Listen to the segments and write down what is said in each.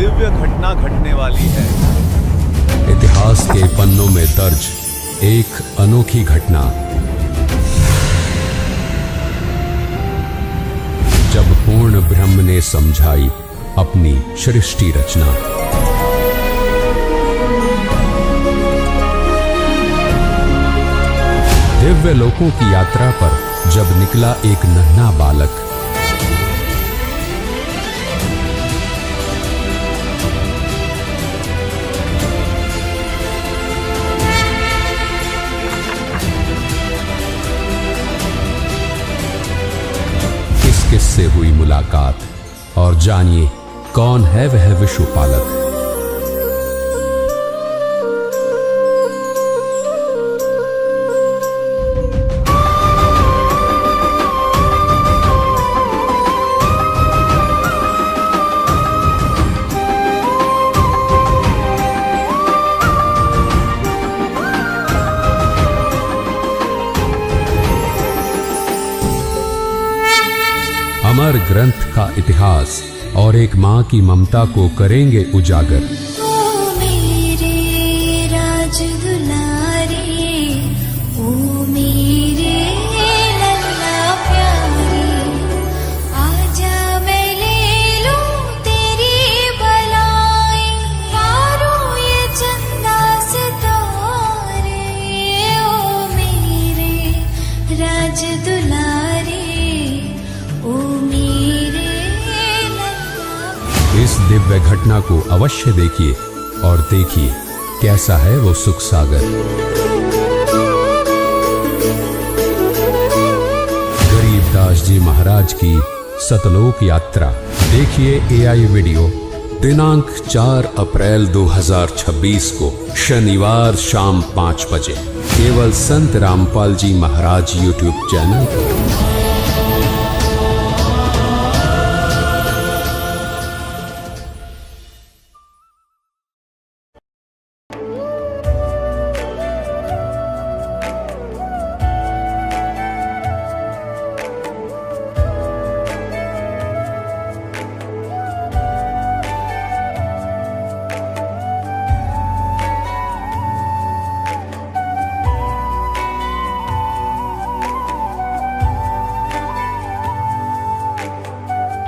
दिव्य घटना घटने वाली है। इतिहास के पन्नों में दर्ज एक अनोखी घटना। जब पूर्ण ब्रह्म ने समझाई अपनी सृष्टि रचना। दिव्य लोकों की यात्रा पर जब निकला एक नन्हा बालक। किससे हुई मुलाकात और जानिए कौन है वह विश्वपालक। अमर ग्रंथ का इतिहास और एक मां की ममता को करेंगे उजागर। ओ मेरे राज दुलारे, ओ मेरे लल्ला प्यारे, आजा मैं ले लूं तेरी भलाई, मारूं ये चंदा सितारे। ओ मेरे राज दुलारे, इस दिव्य घटना को अवश्य देखिए और देखिए कैसा है वो सुख सागर। गरीबदास जी महाराज की सतलोक यात्रा देखिए एआई वीडियो दिनांक 4 अप्रैल 2026 को शनिवार शाम 5 बजे केवल संत रामपाल जी महाराज यूट्यूब चैनल पर।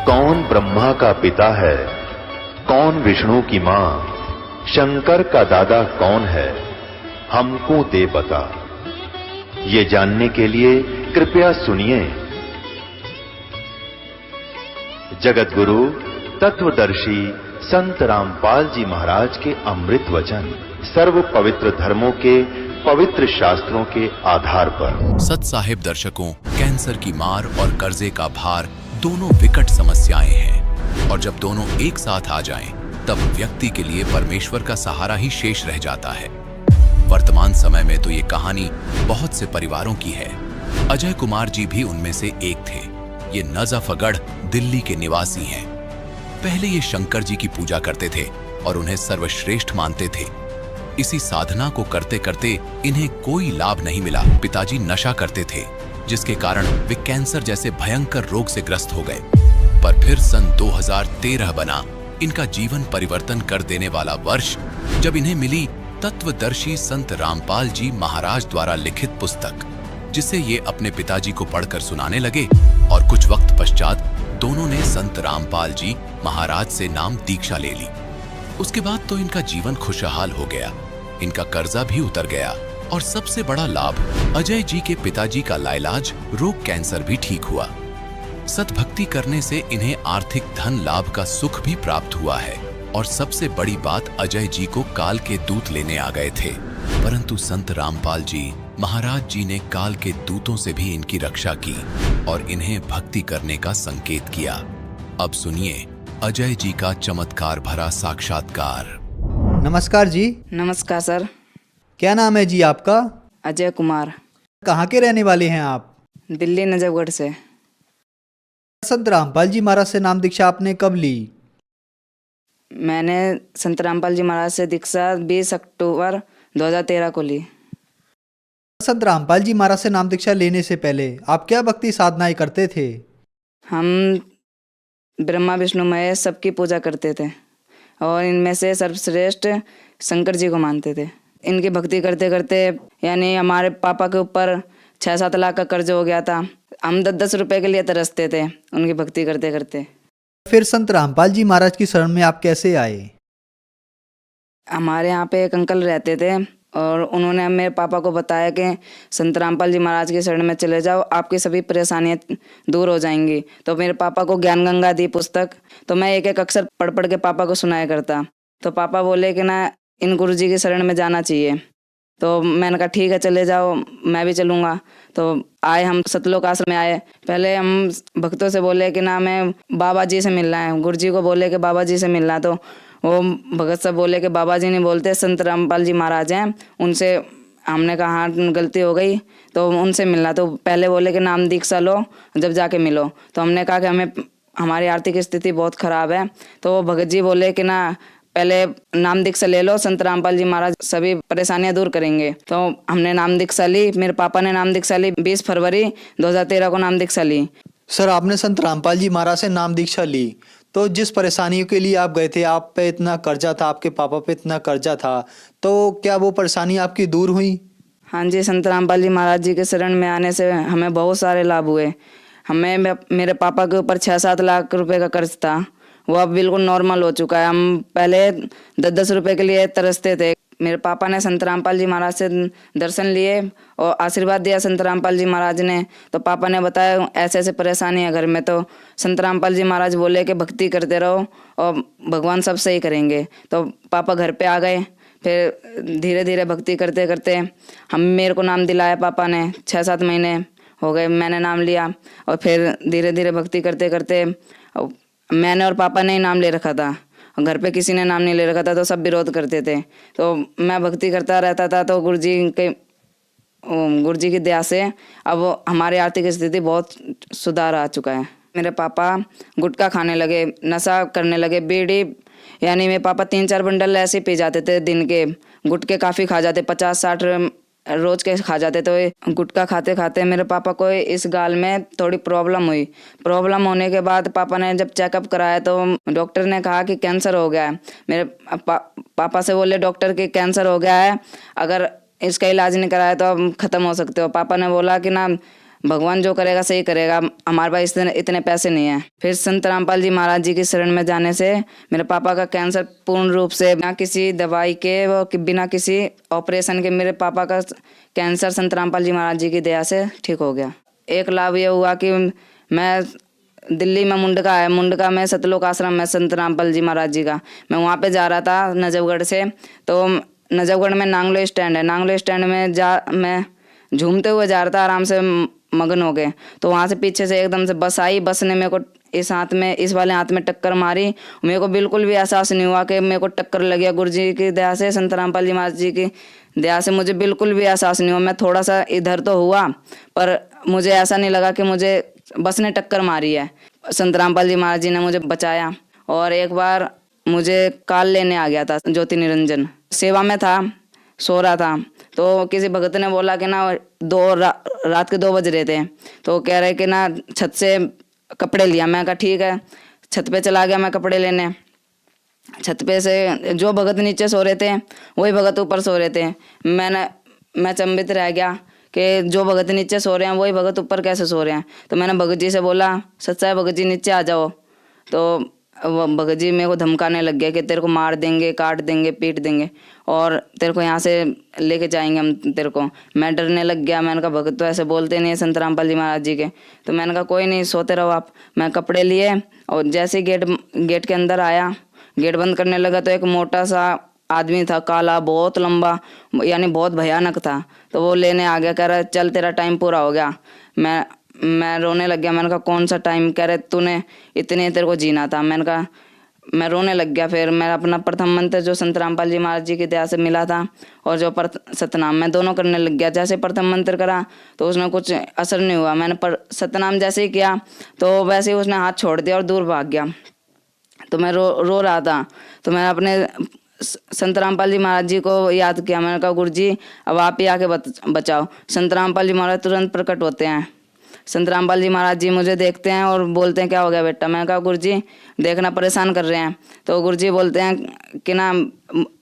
कौन ब्रह्मा का पिता है, कौन विष्णु की मां, शंकर का दादा कौन है, हमको दे बता। ये जानने के लिए कृपया सुनिए। जगत गुरु तत्वदर्शी संत रामपाल जी महाराज के अमृत वचन सर्व पवित्र धर्मों के पवित्र शास्त्रों के आधार पर। सत साहिब दर्शकों, कैंसर की मार और कर्जे का भार दोनों विकट समस्याएं हैं और जब दोनों एक साथ आ जाएं, तब व्यक्ति के लिए परमेश्वर का सहारा ही शेष रह जाता है। वर्तमान समय में तो ये कहानी बहुत से परिवारों की है। अजय कुमार जी भी उनमें से एक थे। ये नजफगढ़ दिल्ली के निवासी हैं। पहले ये शंकर जी की पूजा करते थे और उन्हें सर्वश्रेष्ठ मानते थे। इसी साधना को करते करते इन्हें कोई लाभ नहीं मिला। पिताजी नशा करते थे, जिसके कारण वे कैंसर जैसे भयंकर रोग से ग्रस्त हो गए। पर फिर सन 2013 बना इनका जीवन परिवर्तन कर देने वाला वर्ष, जब इन्हें मिली तत्वदर्शी संत रामपाल जी महाराज द्वारा लिखित पुस्तक, जिसे ये अपने पिताजी को पढ़कर सुनाने लगे। और कुछ वक्त पश्चात दोनों ने संत रामपाल जी महाराज से नाम दीक्षा ले ली। उसके बाद तो इनका जीवन खुशहाल हो गया, इनका कर्जा भी उतर गया और सबसे बड़ा लाभ, अजय जी के पिताजी का लाइलाज रोग कैंसर भी ठीक हुआ। सतभक्ति करने से इन्हें आर्थिक धन लाभ का सुख भी प्राप्त हुआ है और सबसे बड़ी बात, अजय जी को काल के दूत लेने आ गए थे, परंतु संत रामपाल जी महाराज जी ने काल के दूतों से भी इनकी रक्षा की और इन्हें भक्ति करने का संकेत किया। अब सुनिए अजय जी का चमत्कार भरा साक्षात्कार। नमस्कार जी। नमस्कार सर। क्या नाम है जी आपका? अजय कुमार। कहाँ के रहने वाले हैं आप? दिल्ली नजफगढ़ से। संत रामपाल जी महाराज से नाम दीक्षा आपने कब ली? मैंने संत रामपाल जी महाराज से दीक्षा 20 अक्टूबर 2013 को ली। संत रामपाल जी महाराज से नाम दीक्षा लेने से पहले आप क्या भक्ति साधनाएं करते थे? हम ब्रह्मा विष्णु महेश सबकी पूजा करते थे। और इनमें से सर्वश्रेष्ठ शंकर जी को मानते थे। इनकी भक्ति करते करते यानी हमारे पापा के ऊपर 6-7 लाख का कर्ज हो गया था। हम 10-10 रुपए के लिए तरसते थे उनकी भक्ति करते करते। फिर संत रामपाल जी महाराज की शरण में आप कैसे आए? हमारे यहाँ पे एक अंकल रहते थे और उन्होंने मेरे पापा को बताया कि संत रामपाल जी महाराज की शरण में चले जाओ, आपकी सभी परेशानियाँ दूर हो जाएंगी। तो मेरे पापा को ज्ञान गंगा दी पुस्तक, तो मैं एक एक अक्षर पढ़ पढ़ के पापा को सुनाया करता। तो पापा बोले कि ना इन गुरु जी की शरण में जाना चाहिए। तो मैंने कहा ठीक है चले जाओ, मैं भी चलूँगा। तो आए, हम सतलोक आश्रम में आए। पहले हम भक्तों से बोले कि ना हमें बाबा जी से मिलना है, गुरु जी को बोले कि बाबा जी से मिलना। तो वो भगत साहब बोले कि बाबा जी नहीं बोलते, संत रामपाल जी महाराज हैं, उनसे। हमने कहा हाँ गलती हो गई, तो उनसे मिलना। तो पहले बोले कि नाम दीक्षा लो, जब जाके मिलो। तो हमने कहा कि हमें हमारी आर्थिक स्थिति बहुत ख़राब है। तो वो भगत जी बोले कि ना पहले नाम दीक्षा ले लो, संत रामपाल जी महाराज सभी परेशानियां दूर करेंगे। तो हमने नाम दीक्षा ली, मेरे पापा ने नाम दीक्षा ली। 20 फरवरी 2013 को नाम दीक्षा ली। सर, आपने संत रामपाल जी महाराज से नाम दीक्षा ली, तो जिस परेशानियों के लिए आप गए थे, आप पे इतना कर्जा था, आपके पापा पे इतना कर्जा था, तो क्या वो परेशानी आपकी दूर हुई? हाँ जी, संत रामपाल जी महाराज जी के शरण में आने से हमें बहुत सारे लाभ हुए। मेरे पापा के ऊपर 6-7 लाख रुपए का कर्ज था, वो अब बिल्कुल नॉर्मल हो चुका है। हम पहले 10-10 रुपए के लिए तरसते थे। मेरे पापा ने संत रामपाल जी महाराज से दर्शन लिए और आशीर्वाद दिया संत रामपाल जी महाराज ने। तो पापा ने बताया ऐसे ऐसे परेशानी है घर में। तो संत रामपाल जी महाराज बोले कि भक्ति करते रहो और भगवान सब सही करेंगे। तो पापा घर पे आ गए। फिर धीरे धीरे भक्ति करते करते मेरे को नाम दिलाया पापा ने। 6-7 महीने हो गए मैंने नाम लिया, और फिर धीरे धीरे भक्ति करते करते मैंने और पापा ने ही नाम ले रखा था। घर पे किसी ने नाम नहीं ले रखा था, तो सब विरोध करते थे। तो मैं भक्ति करता रहता था। तो गुरु जी की दया से अब हमारी आर्थिक स्थिति बहुत सुधार आ चुका है। मेरे पापा गुटखा खाने लगे, नशा करने लगे, बीड़ी, यानी मेरे पापा 3-4 बंडल ऐसे पी जाते थे दिन के। गुटखे काफ़ी खा जाते, 50-60 रोज के खा जाते। तो गुटखा खाते खाते मेरे पापा को इस गाल में थोड़ी प्रॉब्लम हुई। प्रॉब्लम होने के बाद पापा ने जब चेकअप कराया तो डॉक्टर ने कहा कि कैंसर हो गया है। मेरे पापा से बोले डॉक्टर कि कैंसर हो गया है, अगर इसका इलाज नहीं कराया तो अब ख़त्म हो सकते हो। पापा ने बोला कि ना भगवान जो करेगा सही करेगा, हमारे पास इतने पैसे नहीं है। फिर संत रामपाल जी महाराज जी की शरण में जाने से मेरे पापा का कैंसर पूर्ण रूप से बिना किसी दवाई के व बिना किसी ऑपरेशन के मेरे पापा का कैंसर संत रामपाल जी महाराज जी की दया से ठीक हो गया। एक लाभ ये हुआ कि मैं दिल्ली में मुंडका में सतलोक आश्रम में संत रामपाल जी महाराज जी का, मैं वहाँ पे जा रहा था नजफगढ़ से। तो नजफगढ़ में नांगलो स्टैंड है, नांगलो स्टैंड में मैं झूमते हुए जा रहा था, आराम से मगन हो गए। तो वहाँ से पीछे से एकदम से बस आई, बस ने मेरे को इस वाले हाथ में टक्कर मारी। मेरे को बिल्कुल भी एहसास नहीं हुआ कि मेरे को टक्कर लग गया। गुरु जी की दया से, संत रामपाल जी महाराज जी की दया से मुझे बिल्कुल भी एहसास नहीं हुआ। मैं थोड़ा सा इधर तो हुआ, पर मुझे ऐसा नहीं लगा कि मुझे बस ने टक्कर मारी है। संत रामपाल जी महाराज जी ने मुझे बचाया। और एक बार मुझे काल लेने आ गया था ज्योति निरंजन, सेवा में था, सो रहा था। तो किसी भगत ने बोला कि ना रात के 2 बज रहे थे, तो कह रहे कि ना छत से कपड़े लिया। मैं कहा ठीक है, छत पे चला गया मैं कपड़े लेने। छत पे से जो भगत नीचे सो रहे थे वही भगत ऊपर सो रहे थे। मैं चंबित रह गया कि जो भगत नीचे सो रहे हैं वही भगत ऊपर कैसे सो रहे हैं। तो मैंने भगत जी से बोला, सच्चा है भगत जी नीचे आ जाओ। तो भगत जी मेरे को धमकाने लग गया कि तेरे को मार देंगे, काट देंगे, पीट देंगे और तेरे को यहाँ से लेके जाएंगे हम तेरे को। मैं डरने लग गया। मैंने कहा भगत तो ऐसे बोलते नहीं है संत रामपाल जी महाराज जी के। तो मैंने कहा कोई नहीं, सोते रहो आप। मैं कपड़े लिए और जैसे ही गेट के अंदर आया, गेट बंद करने लगा तो एक मोटा सा आदमी था, काला, बहुत लंबा, यानी बहुत भयानक था। तो वो लेने आ गया, कह रहा चल तेरा टाइम पूरा हो गया। मैं रोने लग गया। मैंने कहा कौन सा टाइम? कह रहे तूने इतने तेरे को जीना था। मैंने कहा, मैं रोने लग गया। फिर मैं अपना प्रथम मंत्र जो संत रामपाल जी महाराज जी की दया से मिला था और जो सतनाम, मैं दोनों करने लग गया। जैसे प्रथम मंत्र करा तो उसमें कुछ असर नहीं हुआ। मैंने सतनाम जैसे ही किया तो वैसे ही उसने हाथ छोड़ दिया और दूर भाग गया। तो मैं रो रहा था। तो मैं अपने संत रामपाल जी महाराज जी को याद किया। मैंने कहा गुरु जी अब आप ही आके बचाओ। संत रामपाल जी महाराज तुरंत प्रकट होते हैं। संत रामपाल जी महाराज जी मुझे देखते हैं और बोलते हैं क्या हो गया बेटा। मैं कहा गुरुजी देखना परेशान कर रहे हैं। तो गुरुजी बोलते हैं कि ना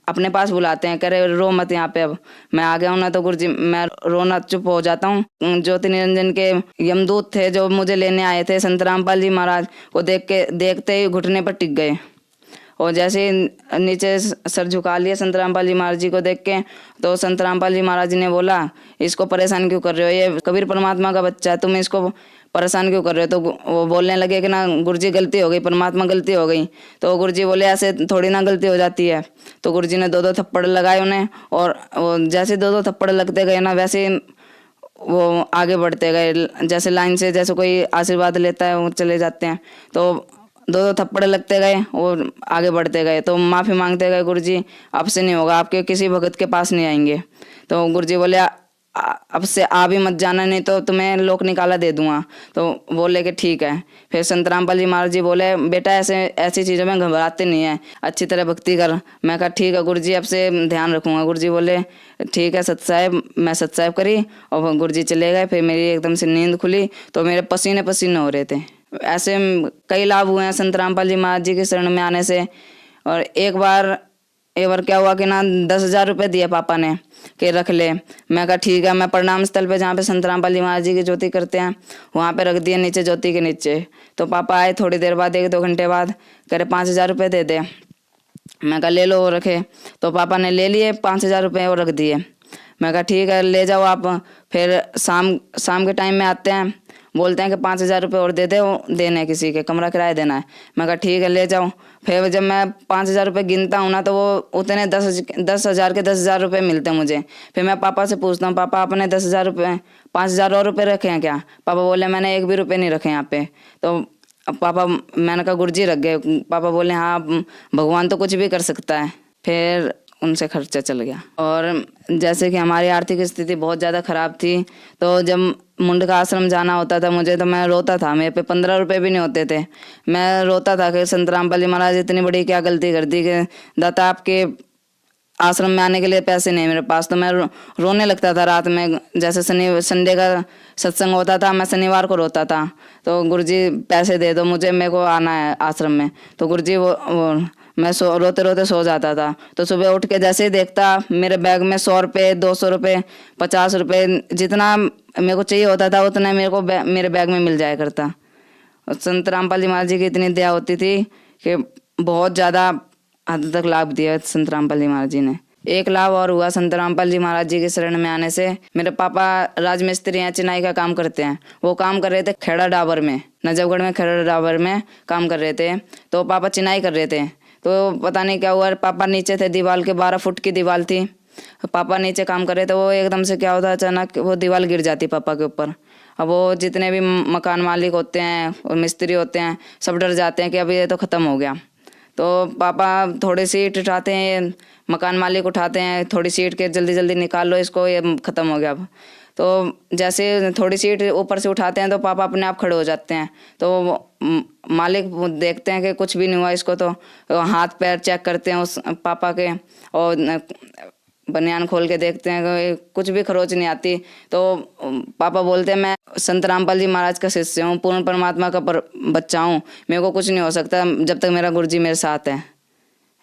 अपने पास बुलाते हैं, कह रहे रो मत यहाँ पे। अब मैं आ गया हूँ ना तो गुरुजी मैं रोना चुप हो जाता हूँ। ज्योति निरंजन के यमदूत थे जो मुझे लेने आए थे, संत रामपाल जी महाराज को देखते ही घुटने पर टिक गए और जैसे ही नीचे सर झुका लिए संत रामपाल जी महाराज जी को देख के, तो संत रामपाल जी महाराज जी ने बोला इसको परेशान क्यों कर रहे हो, ये कबीर परमात्मा का बच्चा है, तुम इसको परेशान क्यों कर रहे हो। तो वो बोलने लगे कि ना गुरुजी गलती हो गई, परमात्मा गलती हो गई। तो गुरुजी बोले ऐसे थोड़ी ना गलती हो जाती है। तो गुरुजी ने 2-2 थप्पड़ लगाए उन्हें और जैसे 2-2 थप्पड़ लगते गए ना वैसे वो आगे बढ़ते गए, जैसे लाइन से जैसे कोई आशीर्वाद लेता है वो चले जाते हैं। तो 2-2 थप्पड़ लगते गए और आगे बढ़ते गए। तो माफ़ी मांगते गए, गुरुजी अब से नहीं होगा, आपके किसी भगत के पास नहीं आएंगे। तो गुरुजी बोले अब से आ भी मत जाना, नहीं तो तुम्हें लोक निकाला दे दूंगा। तो बोले कि ठीक है। फिर संत रामपाल जी महाराज जी बोले बेटा ऐसी चीज़ों में घबराते नहीं है, अच्छी तरह भक्ति कर। मैं कहा ठीक है गुरुजी अब से ध्यान रखूंगा। गुरुजी बोले ठीक है सत साहेब। मैं सत साहेब करी और गुरुजी चले गए। फिर मेरी एकदम से नींद खुली तो मेरे पसीने पसीने हो रहे थे। ऐसे कई लाभ हुए हैं संत रामपाल जी महाराज जी के शरण में आने से। और एक बार क्या हुआ कि ना 10,000 रुपये दिए पापा ने कि रख ले। मैं कहा ठीक है। मैं प्रणाम स्थल पे जहाँ पे संत रामपाल जी महाराज जी की ज्योति करते हैं वहाँ पे रख दिए नीचे ज्योति के नीचे। तो पापा आए थोड़ी देर बाद, 1-2 घंटे बाद, कह रहे 5,000 रुपये दे दे। मैं कहा ले लो, रखे। तो पापा ने ले लिए 5,000 रुपये और रख दिए। मैं कहा ठीक है ले जाओ आप। फिर शाम के टाइम में आते हैं, बोलते हैं कि 5,000 रुपये और दे दे, देने किसी के कमरा किराया देना है। मैं कहा ठीक है ले जाओ। फिर जब मैं 5,000 रुपये गिनता हूँ ना तो वो उतने 10,000 के 10,000 रुपये मिलते हैं मुझे। फिर मैं पापा से पूछता हूँ पापा आपने 10,000 रुपये 5,000 और रुपये रखे हैं क्या। पापा बोले मैंने एक भी रुपये नहीं रखे यहाँ पे। तो पापा मैंने कहा गुरुजी रख गए। पापा बोले हाँ भगवान तो कुछ भी कर सकता है। फिर उनसे खर्चा चल गया। और जैसे कि हमारी आर्थिक स्थिति बहुत ज़्यादा ख़राब थी, तो जब मुंडका आश्रम जाना होता था मुझे तो मैं रोता था। मेरे पे 15 रुपये भी नहीं होते थे। मैं रोता था कि संत रामपाल जी महाराज इतनी बड़ी क्या गलती कर दी कि दाता आपके आश्रम में आने के लिए पैसे नहीं मेरे पास। तो मैं रोने लगता था रात में। जैसे संडे का सत्संग होता था मैं शनिवार को रोता था। तो गुरुजी पैसे दे दो मुझे, मेरे को आना है आश्रम में। तो गुरुजी मैं रोते रोते सो जाता था। तो सुबह उठ के जैसे ही देखता मेरे बैग में 100 रुपये 200 रुपये 50 रुपये जितना मेरे को चाहिए होता था उतना मेरे को मेरे बैग में मिल जाया करता। और संत रामपाल जी महाराज जी की इतनी दया होती थी कि बहुत ज़्यादा हद तक लाभ दिया संत रामपाल जी महाराज जी ने। एक लाभ और हुआ संत रामपाल जी महाराज जी के शरण में आने से। मेरे पापा राजमिस्त्री हैं, चिनाई का काम करते हैं। वो काम कर रहे थे खेड़ा डाबर में, नजफगढ़ में खेड़ा डाबर में काम कर रहे थे। तो पापा चिनाई कर रहे थे। तो पता नहीं क्या हुआ, पापा नीचे थे, दीवार के 12 फुट की दीवार थी। पापा नीचे काम कर रहे थे, वो एकदम से क्या होता अचानक वो दीवार गिर जाती पापा के ऊपर। अब वो जितने भी मकान मालिक होते हैं और मिस्त्री होते हैं सब डर जाते हैं कि अभी ये तो ख़त्म हो गया। तो पापा थोड़ी सीट उठाते हैं, मकान मालिक उठाते हैं थोड़ी सीट के, जल्दी जल्दी निकाल लो इसको, ये ख़त्म हो गया अब। तो जैसे थोड़ी सीट ऊपर से उठाते हैं तो पापा अपने आप खड़े हो जाते हैं। तो मालिक देखते हैं कि कुछ भी नहीं हुआ इसको, तो हाथ पैर चेक करते हैं उस पापा के और बनियान खोल के देखते हैं कि कुछ भी खरोच नहीं आती। तो पापा बोलते हैं मैं संत रामपाल जी महाराज का शिष्य हूँ, पूर्ण परमात्मा का बच्चा हूँ, मेरे को कुछ नहीं हो सकता जब तक मेरा गुरुजी मेरे साथ है।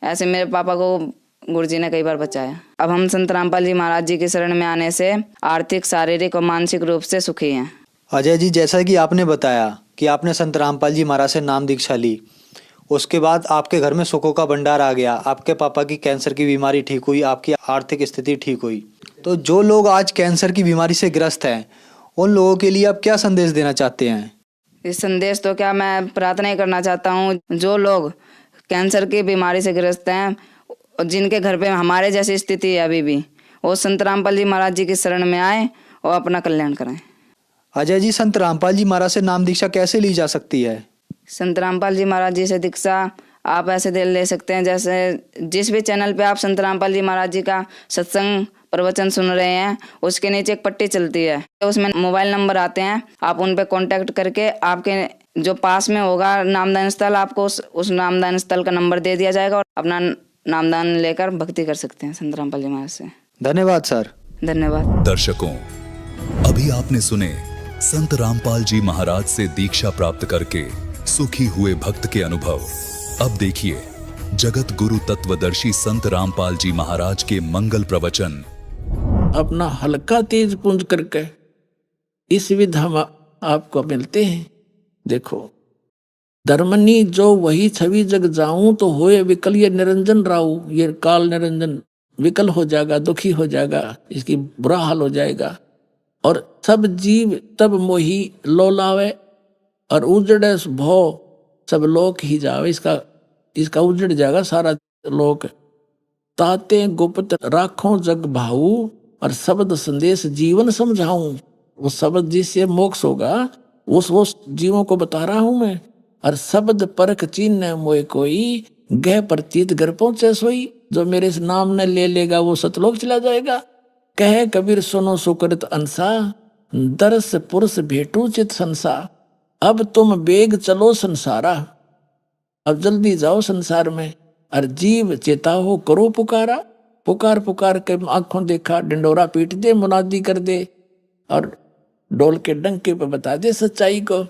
ऐसे मेरे पापा को गुरुजी ने कई बार बचाया। अब हम संत रामपाल जी महाराज जी के शरण में आने से आर्थिक, शारीरिक और मानसिक रूप से सुखी हैं। अजय जी, जैसा कि आपने बताया कि आपने संत रामपाल जी महाराज से नाम दीक्षा ली, उसके बाद आपके घर में सुखों का भंडार आ गया, आपके पापा की कैंसर की बीमारी ठीक हुई, आपकी आर्थिक स्थिति ठीक हुई। तो जो लोग आज कैंसर की बीमारी से ग्रस्त हैं उन लोगों के लिए आप क्या संदेश देना चाहते हैं? इस संदेश तो क्या मैं प्रार्थना ही करना चाहता हूँ, जो लोग कैंसर की बीमारी से ग्रस्त हैं, जिनके घर पे हमारे जैसी स्थिति है अभी भी, वो संत रामपाल जी महाराज जी की शरण में आए और अपना कल्याण करें। अजय जी, संत रामपाल जी महाराज से नाम दीक्षा कैसे ली जा सकती है? संत रामपाल जी महाराज जी से दीक्षा आप ऐसे ले सकते हैं, जैसे जिस भी चैनल पे आप संत रामपाल जी महाराज जी का सत्संग प्रवचन सुन रहे हैं उसके नीचे एक पट्टी चलती है, उसमें मोबाइल नंबर आते हैं, आप उन पे कांटेक्ट करके आपके जो पास में होगा नामदान स्थल, आपको उस नामदान स्थल का नंबर दे दिया जाएगा और अपना नामदान लेकर भक्ति कर सकते हैं संत रामपाल जी महाराज से। धन्यवाद सर। धन्यवाद। दर्शकों, अभी आपने सुने संत रामपाल जी महाराज से दीक्षा प्राप्त करके सुखी हुए भक्त के अनुभव। अब देखिए जगत गुरु तत्वदर्शी संत रामपाल जी महाराज के मंगल प्रवचन। अपना हल्का तेज पुंज करके इस विध हम आपको मिलते हैं। देखो, धर्मनी जो वही छवि जग जाऊं तो होए विकल, ये निरंजन राऊ, ये काल निरंजन विकल हो जाएगा, दुखी हो जाएगा, इसकी बुरा हाल हो जाएगा। और सब जीव तब मोही लोलावे और उजड़े भो सब लोक ही जावे, इसका उजड़ जाएगा सारा लोक। ताते गुप्त राखों जग भाऊ और शब्द संदेश जीवन समझाऊं। वो शब्द जिससे मोक्ष होगा उस जीवों को बता रहा हूं मैं। और शब्द परख चिन्ह मोए कोई, गह प्रतीत घर पहुंचे सोई। जो मेरे इस नाम ने ले लेगा वो सतलोक चला जाएगा। कहे कबीर सुनो सुकृत अंसा, दरस पुरुष भेटू चित संसा। अब तुम बेग चलो संसारा, अब जल्दी जाओ संसार में। और जीव चेता हो करो पुकारा, पुकार पुकार के आंखों देखा, डंडोरा पीट दे, मुनादी कर दे और डोल के डंके पे बता दे सच्चाई को।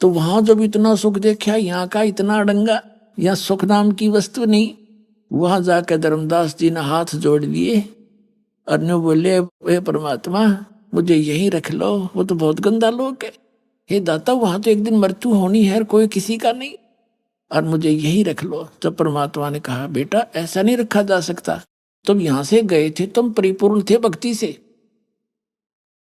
तो वहां जब इतना सुख देखा, यहाँ का इतना अड़ंगा, यहाँ सुख नाम की वस्तु नहीं। वहां जाकर धर्मदास जी ने हाथ जोड़ लिए और न्यू बोले, हे परमात्मा मुझे यहीं रख लो, वो तो बहुत गंदा लोक है। हे दाता वहां तो एक दिन मृत्यु होनी है, कोई किसी का नहीं, और मुझे यहीं रख लो। तब परमात्मा ने कहा, बेटा ऐसा नहीं रखा जा सकता। तुम यहां से गए थे, तुम परिपूर्ण थे भक्ति से,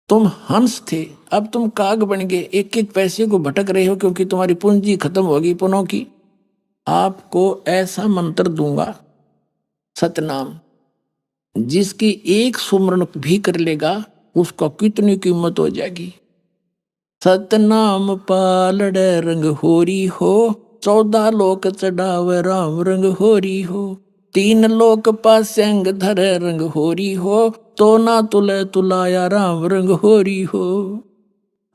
तुम हंस थे, अब तुम काग बन गए, एक एक पैसे को भटक रहे हो क्योंकि तुम्हारी पूंजी खत्म होगी पुनों की। आपको ऐसा मंत्र दूंगा सतनाम, जिसकी एक सुमरण भी कर लेगा उसका कितनी कीमत हो जाएगी। सतनाम पालड़े रंग होरी हो, 14 लोक चढ़ावे राम रंग होरी हो। 3 लोक पासेंग धरे रंग होरी हो, तो ना तुले तुलाया राम रंग होरी हो।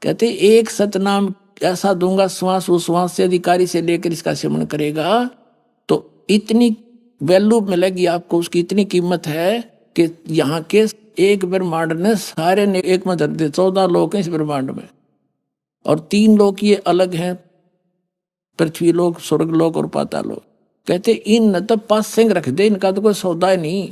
कहते एक सतनाम ऐसा दूंगा, श्वास उश्वास से अधिकारी से लेकर इसका सेवन करेगा तो इतनी वैल्यू मिलेगी आपको, उसकी इतनी कीमत है कि यहाँ के एक ब्रह्मांड ने सारे ने एक में धर दे। 14 लोक हैं इस ब्रह्मांड में, और 3 लोक ये अलग हैं, पृथ्वी लोक, स्वर्ग लोक और पाताल लोक। कहते इन न तो पास सिंह रख दे, इनका तो कोई सौदा ही नहीं।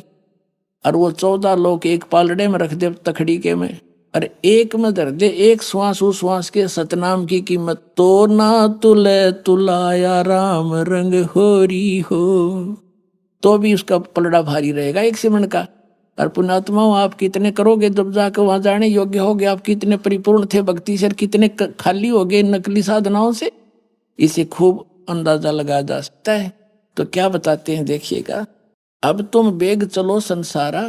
और वो 14 लोक एक पालड़े में रख दे, तखड़ी के में, और एक में धर दे। एक श्वास उश्वास के सतनाम की कीमत, तो ना तुले तुलाया राम रंग होरी हो, तो भी उसका पलड़ा भारी रहेगा एक सिमण का। और पुण्यात्माओं आप कितने करोगे जब जाकर वहां जाने योग्य हो गए, आप कितने परिपूर्ण थे भक्ति से, कितने खाली हो गए नकली साधनाओं से, इसे खूब अंदाजा लगाया जा सकता है। तो क्या बताते हैं देखिएगा, अब तुम बेग चलो संसारा,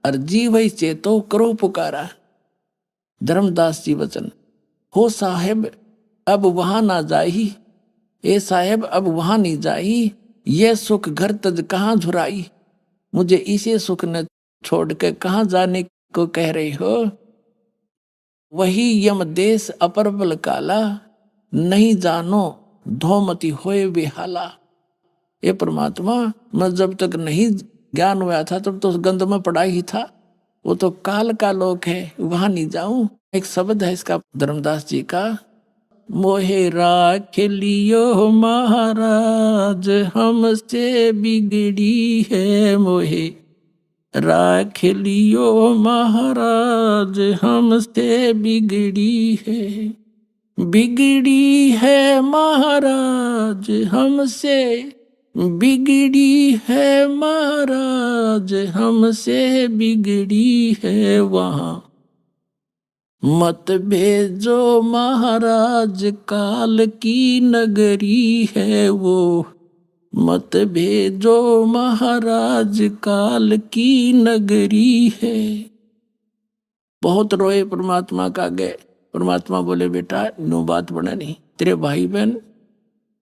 और जीव ही चेतो करो पुकारा। धर्मदास जी वचन, हो साहेब अब वहां ना जाही, ए साहेब अब वहां नहीं जाही, ये सुख घर तज कहाँ झुराई। मुझे इसे सुख न छोड़ के कहाँ जाने को कह रही हो। वही यम देश अपर बल काला, नहीं जानो धोमती होए बेहाला। ये परमात्मा, मैं जब तक नहीं ज्ञान हुआ था तब तो गंध में पड़ा ही था, वो तो काल का लोक है, वहां नहीं जाऊं। एक शब्द है इसका धर्मदास जी का, मोहे राख लियो महाराज हमसे बिगड़ी है, मोहे राख लियो महाराज हमसे बिगड़ी है, बिगड़ी है महाराज हमसे, बिगड़ी है महाराज हमसे बिगड़ी है। वहाँ मत भेजो महाराज काल की नगरी है वो, मत भेजो महाराज काल की नगरी है। बहुत रोए परमात्मा का गए। परमात्मा बोले, बेटा नो बात बना नहीं, तेरे भाई बहन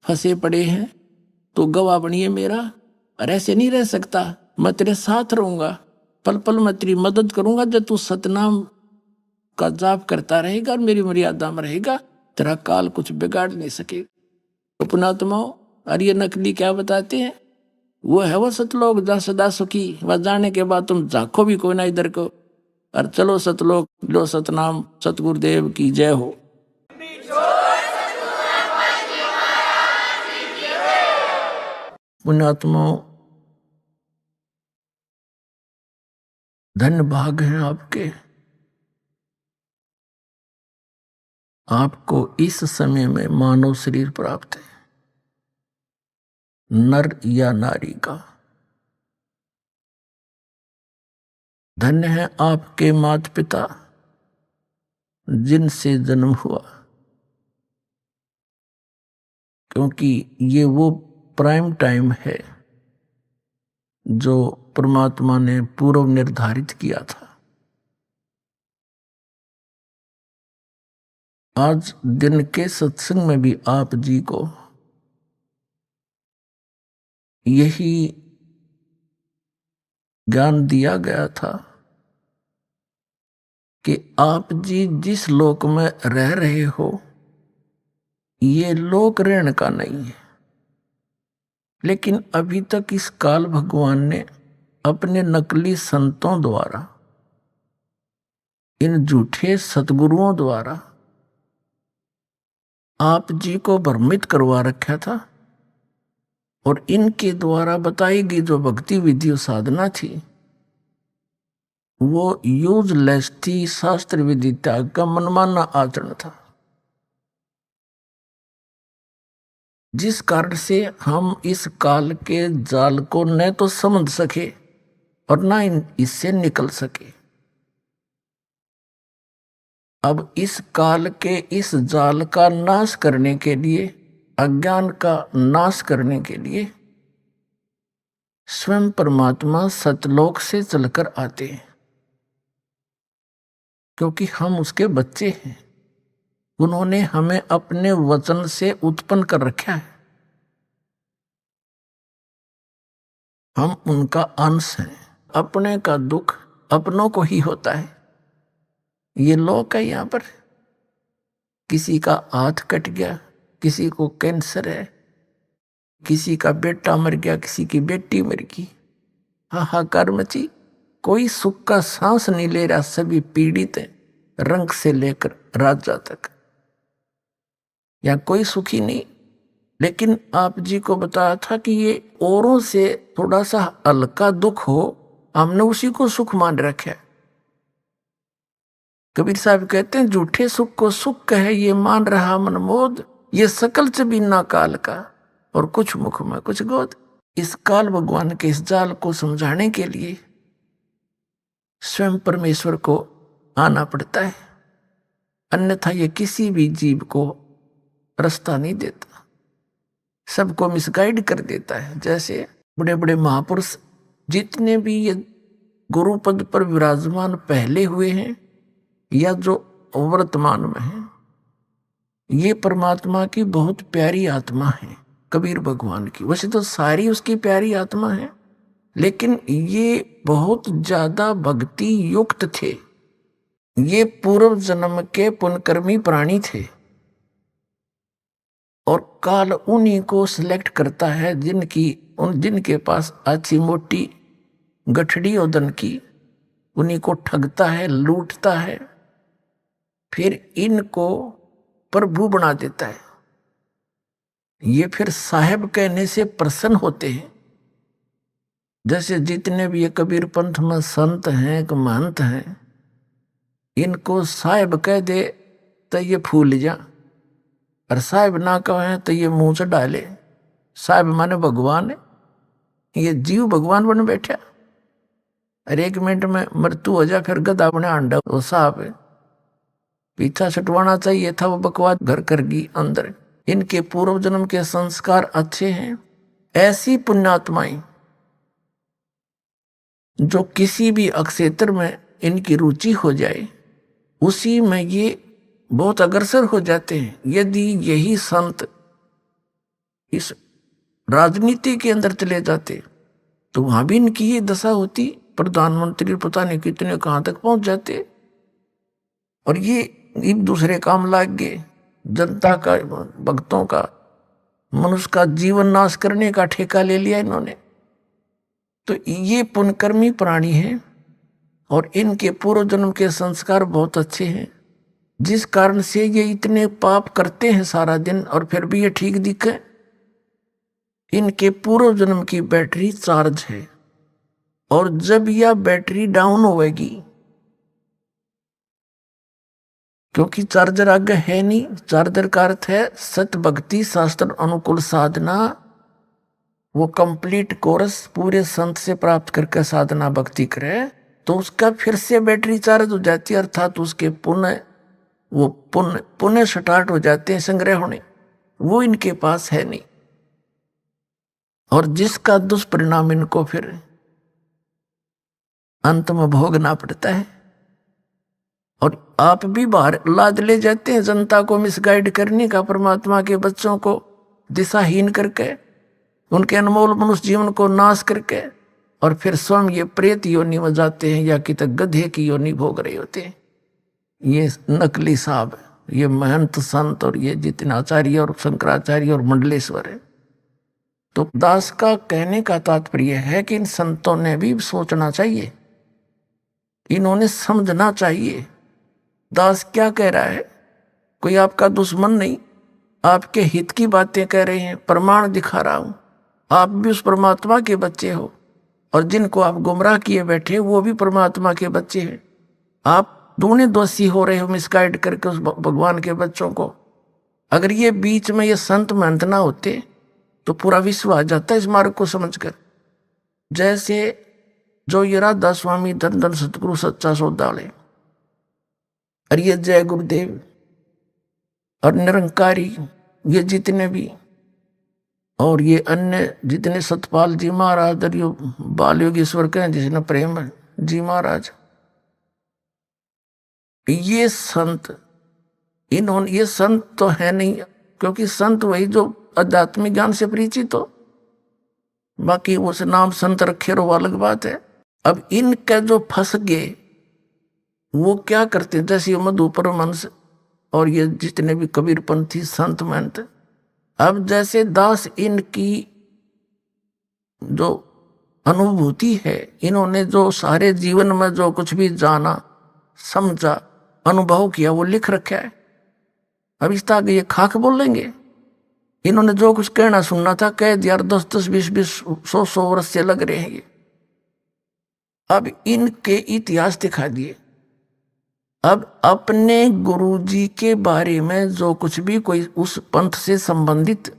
फंसे पड़े हैं, तो गवाह बनिए मेरा, और ऐसे नहीं रह सकता। मैं तेरे साथ रहूंगा, पल पल मैं तेरी मदद करूंगा। जब तू सतनाम का जाप करता रहेगा और मेरी मर्यादा में रहेगा, तेरा काल कुछ बिगाड़ नहीं सकेगा। तो पुणात्माओं, और ये नकली क्या बताते हैं, वो है वो सतलोक जहाँ सदा सुखी। वह जाने के बाद तुम झाँको भी कोई ना इधर को, और चलो सतलोक लो सतनाम, सतगुरुदेव की जय हो। पुण्यात्माओं, धन्य भाग हैं आपके। आपको इस समय में मानव शरीर प्राप्त है, नर या नारी का। धन्य है आपके माता पिता जिनसे जन्म हुआ, क्योंकि ये वो प्राइम टाइम है जो परमात्मा ने पूर्व निर्धारित किया था। आज दिन के सत्संग में भी आप जी को यही ज्ञान दिया गया था कि आप जी जिस लोक में रह रहे हो ये लोक रहने का नहीं है, लेकिन अभी तक इस काल भगवान ने अपने नकली संतों द्वारा, इन झूठे सतगुरुओं द्वारा आप जी को भ्रमित करवा रखा था, और इनके द्वारा बताई गई जो भक्ति विधि साधना थी वो यूजलेस थी, शास्त्र विधि त्याग का मनमाना आचरण था, जिस कारण से हम इस काल के जाल को न तो समझ सके और न इससे निकल सके। अब इस काल के इस जाल का नाश करने के लिए, अज्ञान का नाश करने के लिए स्वयं परमात्मा सतलोक से चलकर आते हैं, क्योंकि हम उसके बच्चे हैं। उन्होंने हमें अपने वचन से उत्पन्न कर रखा है, हम उनका अंश हैं। अपने का दुख अपनों को ही होता है। ये लोक है, यहाँ पर किसी का हाथ कट गया, किसी को कैंसर है, किसी का बेटा मर गया, किसी की बेटी मर गई, हाहाकार मची, कोई सुख का सांस नहीं ले रहा, सभी पीड़ित है, रंग से लेकर राजा तक, या कोई सुखी नहीं। लेकिन आप जी को बताया था कि ये औरों से थोड़ा सा हल्का दुख हो, हमने उसी को सुख मान रखा है। कबीर साहब कहते हैं झूठे सुख को सुख कहे ये मान रहा मनमोद, ये सकल च बिना काल का और कुछ मुख में कुछ गोद। इस काल भगवान के इस जाल को समझाने के लिए स्वयं परमेश्वर को आना पड़ता है, अन्यथा ये किसी भी जीव को रास्ता नहीं देता, सबको मिसगाइड कर देता है। जैसे बड़े बड़े महापुरुष जितने भी ये गुरु पद पर विराजमान पहले हुए हैं या जो वर्तमान में हैं, ये परमात्मा की बहुत प्यारी आत्मा है, कबीर भगवान की। वैसे तो सारी उसकी प्यारी आत्मा है, लेकिन ये बहुत ज्यादा भक्ति युक्त थे। ये पूर्व जन्म के पुण्यकर्मी प्राणी थे, और काल उन्हीं को सिलेक्ट करता है जिनके पास अच्छी मोटी गठड़ी ओदन की, उन्हीं को ठगता है, लूटता है, फिर इनको प्रभु बना देता है। ये फिर साहेब कहने से प्रसन्न होते हैं। जैसे जितने भी ये कबीर पंथ में संत हैं, महंत हैं, इनको साहेब कह दे तो ये फूल जा, और साहेब ना कहे तो ये मुंह से डाले। साहेब माने भगवान है, ये जीव भगवान बन बैठा, और 1 मिनट में मृत्यु हो जा, फिर गधा बने अंडा। वो साहब है, पीछा छटवाना चाहिए था, वो बकवास घर कर गई अंदर। इनके पूर्व जन्म के संस्कार अच्छे हैं। ऐसी पुण्यात्माएं जो किसी भी अक्षेत्र में इनकी रुचि हो जाए, उसी में ये बहुत अग्रसर हो जाते हैं। यदि यही संत इस राजनीति के अंदर चले जाते तो वहां भी इनकी ये दशा होती, प्रधानमंत्री पता नहीं कितने कहां तक पहुंच जाते। और ये एक दूसरे काम लाग गए, जनता का, भक्तों का, मनुष्य का जीवन नाश करने का ठेका ले लिया इन्होंने। तो ये पुण्यकर्मी प्राणी हैं, और इनके पूर्व जन्म के संस्कार बहुत अच्छे हैं, जिस कारण से ये इतने पाप करते हैं सारा दिन, और फिर भी ये ठीक दिखे। इनके पूर्व जन्म की बैटरी चार्ज है, और जब यह बैटरी डाउन होगी, क्योंकि चार्जर आगे है नहीं, चार्जर का अर्थ है सत भक्ति शास्त्र अनुकूल साधना, वो कंप्लीट कोर्स पूरे संत से प्राप्त करके साधना भक्ति करे, तो उसका फिर से बैटरी चार्ज हो जाती है, अर्थात उसके पुनः स्टार्ट हो जाते हैं संग्रह होने। वो इनके पास है नहीं, और जिसका दुष्परिणाम इनको फिर अंत में भोगना पड़ता है। और आप भी बाहर लाद ले जाते हैं जनता को मिसगाइड करने का, परमात्मा के बच्चों को दिशाहीन करके, उनके अनमोल मनुष्य जीवन को नाश करके, और फिर स्वयं ये प्रेत योनि में जाते हैं या कि तक गधे की योनि भोग रहे होते हैं। ये नकली साहब, ये महंत संत और ये जितने आचार्य और शंकराचार्य और मंडलेश्वर है। तो दास का कहने का तात्पर्य है कि इन संतों ने भी सोचना चाहिए, इन्होंने समझना चाहिए दास क्या कह रहा है। कोई आपका दुश्मन नहीं, आपके हित की बातें कह रहे हैं, प्रमाण दिखा रहा हूं। आप भी उस परमात्मा के बच्चे हो, और जिनको आप गुमराह किए बैठे वो भी परमात्मा के बच्चे हैं। आप दोनों दोषी हो रहे हो मिसगाइड करके उस भगवान के बच्चों को। अगर ये बीच में ये संत महंत ना होते तो पूरा विश्व आ जाता इस मार्ग को समझकर। जैसे जो ये राधा स्वामी धन धन सतगुरु सच्चा सौदाले, और ये जय गुरुदेव और निरंकारी, ये जितने भी, और ये अन्य जितने सतपाल जी महाराज और ये बाल योगेश्वर के जिसने प्रेम जी महाराज, ये संत, इन्होंने, ये संत तो है नहीं, क्योंकि संत वही जो आध्यात्मिक ज्ञान से परिचित हो, बाकी उस नाम संत रखे रहो अलग बात है। अब इनके जो फंस गए वो क्या करते हैं, जैसे मधु परमहंस और ये जितने भी कबीरपंथी संत महंत, अब जैसे दास इनकी जो अनुभूति है, इन्होंने जो सारे जीवन में जो कुछ भी जाना समझा अनुभव किया वो लिख रखा है। अब इस तरह ये खाक बोलेंगे, इन्होंने जो कुछ कहना सुनना था कह दिया, 10-10, 20-20, 100-100 वर्ष से लग रहे हैं ये। अब इनके इतिहास दिखा दिए। अब अपने गुरुजी के बारे में जो कुछ भी कोई उस पंथ से संबंधित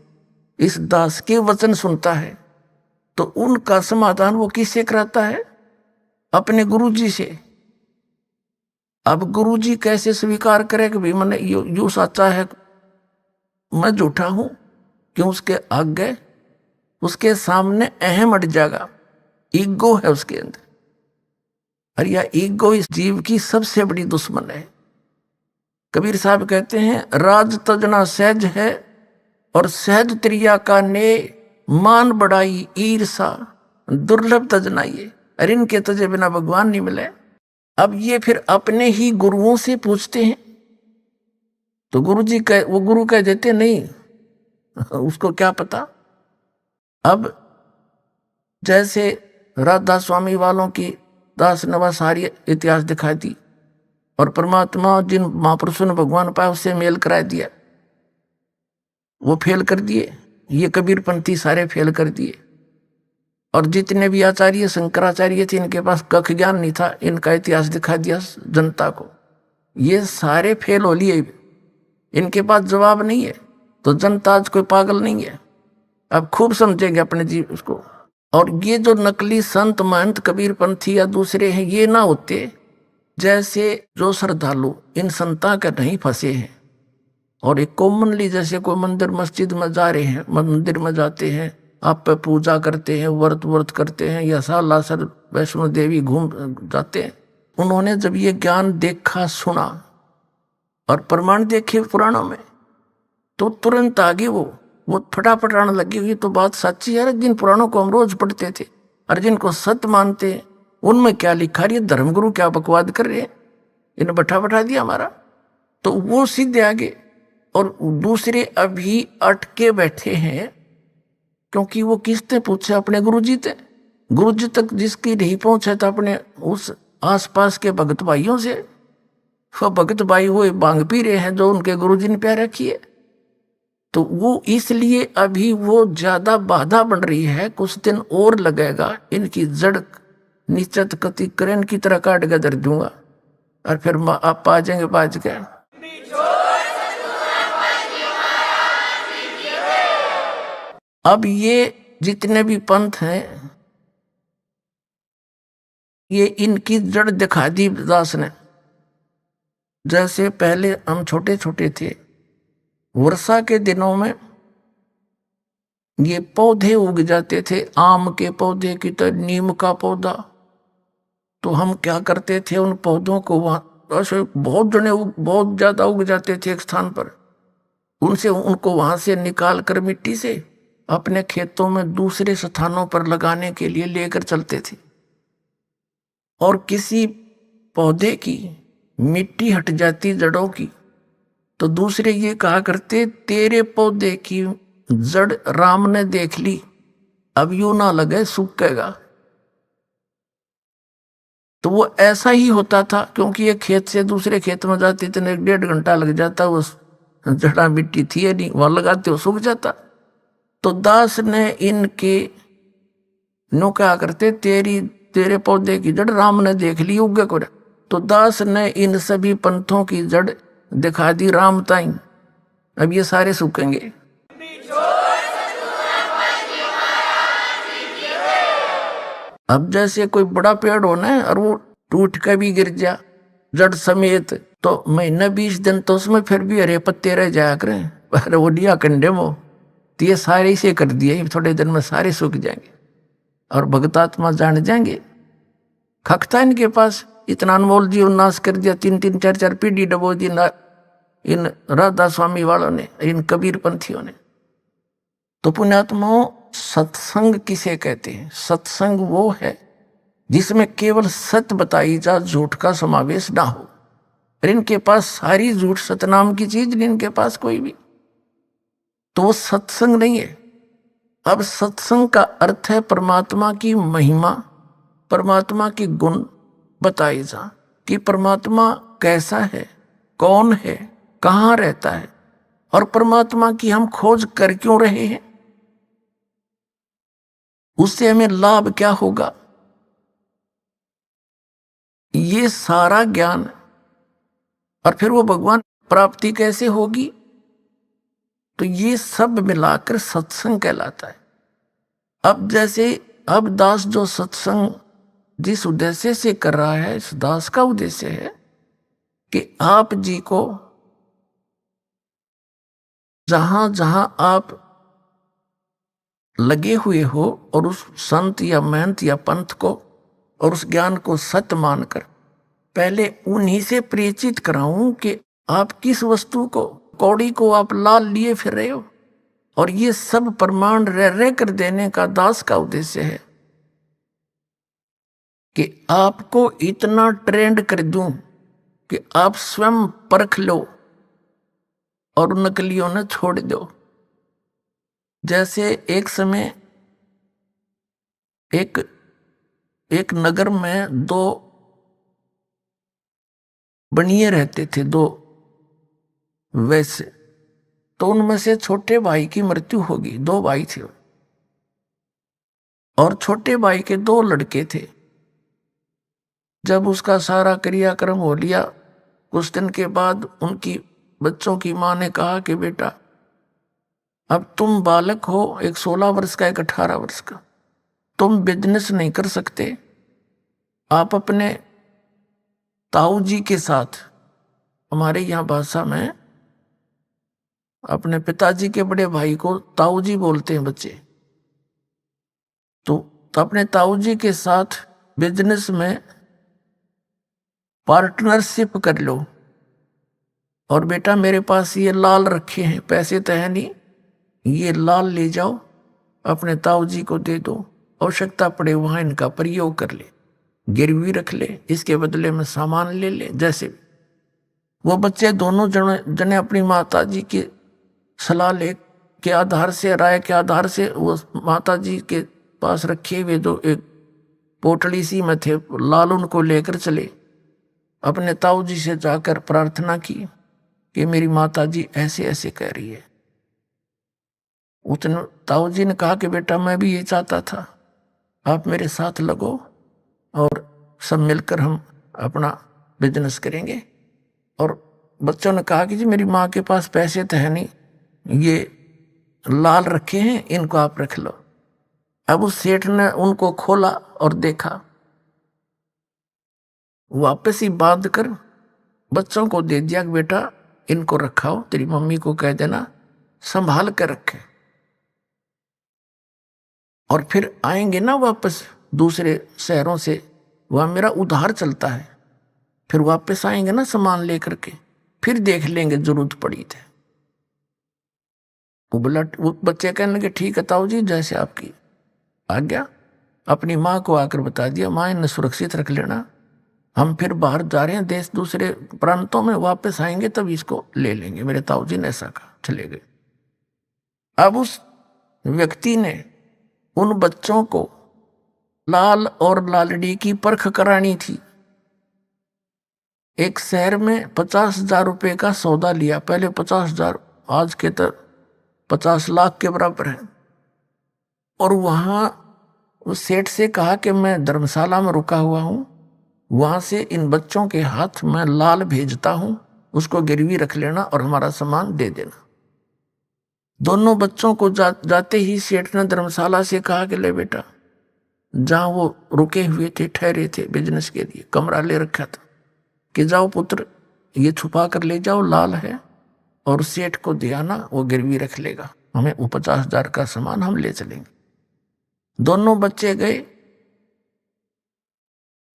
इस दास के वचन सुनता है तो उनका समाधान वो किससे कराता है? अपने गुरुजी से। अब गुरुजी कैसे स्वीकार करे कि भाई मैंने यू सच्चा है, मैं झूठा हूं? क्यों? उसके आगे उसके सामने अहम अट जाएगा, ईगो है उसके अंदर। और यह ईगो इस जीव की सबसे बड़ी दुश्मन है। कबीर साहब कहते हैं, राज तजना सहज है और सहज त्रिया का ने, मान बढ़ाई ईर्षा दुर्लभ तजना ये। अरे इनके तजे बिना भगवान नहीं मिले। अब ये फिर अपने ही गुरुओं से पूछते हैं तो गुरुजी वो गुरु कह देते नहीं, उसको क्या पता। अब जैसे राधा स्वामी वालों की दास नवा सारी इतिहास दिखा दी और परमात्मा जिन महापुरुषों ने भगवान पाया उससे मेल करा दिया, वो फेल कर दिए। ये कबीरपंथी सारे फेल कर दिए। और जितने भी आचार्य शंकराचार्य थे इनके पास कख ज्ञान नहीं था, इनका इतिहास दिखा दिया जनता को। ये सारे फेल हो लिए, इनके पास जवाब नहीं है। तो जनता आज कोई पागल नहीं है, अब खूब समझेंगे अपने जीव उसको। और ये जो नकली संत महंत कबीरपंथी या दूसरे हैं, ये ना होते जैसे जो श्रद्धालु इन संता के नहीं फंसे हैं और एक कॉमनली जैसे कोई मंदिर मस्जिद में जा रहे हैं, मंदिर में जाते हैं, आप पे पूजा करते हैं, व्रत करते हैं, या सालासर वैष्णो देवी घूम जाते हैं। उन्होंने जब ये ज्ञान देखा सुना और प्रमाण देखे पुराणों में तो तुरंत आगे वो फटाफट आने लगी। ये तो बात सच्ची है, जिन पुराणों को हम रोज पढ़ते थे और जिनको सत्य मानते हैं उनमें क्या लिखा रही है, धर्मगुरु क्या बकवाद कर रहे हैं, इन्हें बैठा दिया हमारा। तो वो सीधे आगे। और दूसरे अभी अटके बैठे हैं क्योंकि वो किससे पूछे? अपने गुरुजी से। गुरुजी तक जिसकी नहीं पहुंचे तो अपने उस आसपास के भगत भाइयों से। वो भगत भाई वो भांग पी रहे हैं जो उनके गुरुजी ने प्यार रखी है। तो वो इसलिए अभी वो ज्यादा बाधा बन रही है, कुछ दिन और लगेगा, इनकी जड़ नीचे कति करेन की तरह काट के धर दूंगा और फिर आप आ जाएंगे बाज के। अब ये जितने भी पंथ हैं, ये इनकी जड़ दिखा दी दास ने। जैसे पहले हम छोटे छोटे थे, वर्षा के दिनों में ये पौधे उग जाते थे, आम के पौधे की तरह, नीम का पौधा। तो हम क्या करते थे, उन पौधों को वहां ऐसे बहुत ज्यादा उग जाते थे एक स्थान पर, उनको वहां से निकाल कर मिट्टी से अपने खेतों में दूसरे स्थानों पर लगाने के लिए लेकर चलते थे। और किसी पौधे की मिट्टी हट जाती जड़ों की, तो दूसरे ये कहा करते, तेरे पौधे की जड़ राम ने देख ली, अब यूं ना लगे सूखेगा। तो वो ऐसा ही होता था, क्योंकि ये खेत से दूसरे खेत में जाते थे, 1.5 घंटा लग जाता, वो जड़ा मिट्टी थी नहीं, वहां लगाते हो सूख जाता। तो दास ने इनके नो क्या करते, तेरे पौधे की जड़ राम ने देख ली, उगे को। तो दास ने इन सभी पंथों की जड़ दिखा दी राम ताई, अब ये सारे सूखेंगे। अब जैसे कोई बड़ा पेड़ होना है और वो टूट कर भी गिर जा जड़ समेत, तो महीना 20 दिन तो उसमें फिर भी हरे पत्ते रह जाया करें, पर वो दिया कंडे वो, तो ये सारे इसे कर दिए, थोड़े दिन में सारे सूख जाएंगे और भगतात्मा जान जाएंगे। खकता इनके पास, इतना अनमोल जीवन नाश कर दिया, 3-3 4-4 पीढ़ी डबो दी इन राधा स्वामी वालों ने, इन कबीर पंथियों ने। तो पुण्यात्माओं, सत्संग किसे कहते हैं? सत्संग वो है जिसमें केवल सत्य बताई जा, झूठ का समावेश ना हो। और इनके पास सारी झूठ, सतनाम की चीज नहीं इनके पास कोई भी, तो वो सत्संग नहीं है। अब सत्संग का अर्थ है परमात्मा की महिमा, परमात्मा की गुण बताई जा, कि परमात्मा कैसा है, कौन है, कहाँ रहता है, और परमात्मा की हम खोज कर क्यों रहे हैं, उससे हमें लाभ क्या होगा, ये सारा ज्ञान। और फिर वो भगवान प्राप्ति कैसे होगी, तो ये सब मिलाकर सत्संग कहलाता है। अब जैसे अब दास जो सत्संग जिस उद्देश्य से कर रहा है, इस दास का उद्देश्य है कि आप जी को जहां जहां आप लगे हुए हो और उस संत या महंत या पंथ को और उस ज्ञान को सत्य मानकर पहले उन्हीं से परिचित कराऊं कि आप किस वस्तु को, कौड़ी को आप लाल लिए फिर रहे हो। और ये सब प्रमाण रह कर देने का दास का उद्देश्य है कि आपको इतना ट्रेंड कर दूं कि आप स्वयं परख लो और नकलियों ने छोड़ दो। जैसे एक समय एक नगर में 2 बनिए रहते थे, 2 वैसे। तो उनमें से छोटे भाई की मृत्यु होगी, 2 भाई थे और छोटे भाई के 2 लड़के थे। जब उसका सारा क्रियाक्रम हो लिया, कुछ दिन के बाद उनकी बच्चों की मां ने कहा कि बेटा अब तुम बालक हो, एक 16 वर्ष का, एक 18 वर्ष का, तुम बिजनेस नहीं कर सकते, आप अपने ताऊ जी के साथ, हमारे यहाँ भाषा में अपने पिताजी के बड़े भाई को ताऊ जी बोलते हैं बच्चे, तो अपने ताऊ जी के साथ बिजनेस में पार्टनरशिप कर लो। और बेटा मेरे पास ये लाल रखे हैं, पैसे तो है नहीं, ये लाल ले जाओ, अपने ताऊ जी को दे दो, आवश्यकता पड़े वहां इनका प्रयोग कर ले, गिरवी रख ले, इसके बदले में सामान ले ले। जैसे वो बच्चे दोनों जने अपनी माता जी की सलाह ले के आधार से, राय के आधार से, वो माता जी के पास रखे हुए जो एक पोटली सी में थे लाल, उनको लेकर चले, अपने ताऊ जी से जाकर प्रार्थना की कि मेरी माता जी ऐसे ऐसे कह रही है, उसने ताऊ जी ने कहा कि बेटा मैं भी ये चाहता था, आप मेरे साथ लगो और सब मिलकर हम अपना बिजनेस करेंगे। और बच्चों ने कहा कि जी मेरी माँ के पास पैसे तो है नहीं, ये लाल रखे हैं, इनको आप रख लो। अब उस सेठ ने उनको खोला और देखा, वापस ही बांध कर बच्चों को दे दिया कि बेटा इनको रखाओ, तेरी मम्मी को कह देना संभाल कर रखे, और फिर आएंगे ना वापस दूसरे शहरों से, वहां मेरा उधार चलता है, फिर वापस आएंगे ना सामान लेकर के, फिर देख लेंगे जरूरत पड़ी थे। वो बच्चे कहने लगे ठीक है ताऊ जी, जैसे आपकी आज्ञा। अपनी माँ को आकर बता दिया, माँ इन्हें सुरक्षित रख लेना, हम फिर बाहर जा रहे हैं देश दूसरे प्रांतों में, वापस आएंगे तब इसको ले लेंगे। मेरे ताऊ जी ने ऐसा कहा, चले गए। अब उस व्यक्ति ने उन बच्चों को लाल और लालड़ी की परख करानी थी। एक शहर में 50,000 रुपए का सौदा लिया, पहले 50,000, आज के तो 50 लाख के बराबर है। और वहां उस सेठ से कहा कि मैं धर्मशाला में रुका हुआ हूं, वहां से इन बच्चों के हाथ में लाल भेजता हूं, उसको गिरवी रख लेना और हमारा सामान दे देना। दोनों बच्चों को जाते ही सेठ ने धर्मशाला से कहा कि ले बेटा, जहां वो रुके हुए थे, ठहरे थे बिजनेस के लिए, कमरा ले रखा था, कि जाओ पुत्र ये छुपा कर ले जाओ, लाल है, और सेठ को दे आना, वो गिरवी रख लेगा, हमें वो 50,000 का सामान हम ले चलेंगे। दोनों बच्चे गए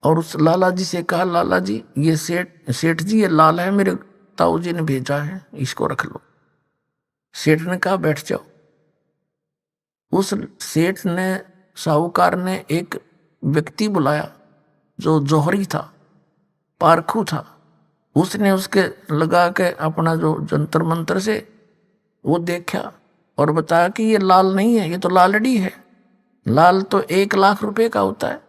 और उस लाला जी से कहा, लाला जी ये सेठ जी ये लाल है, मेरे ताऊ जी ने भेजा है, इसको रख लो। सेठ ने कहा बैठ जाओ। उस सेठ ने, साहूकार ने एक व्यक्ति बुलाया जो जौहरी था, पारखू था। उसने उसके लगा के अपना जो जंतर मंत्र से वो देखा और बताया कि ये लाल नहीं है, ये तो लालड़ी है। लाल तो 1 लाख रुपए का होता है,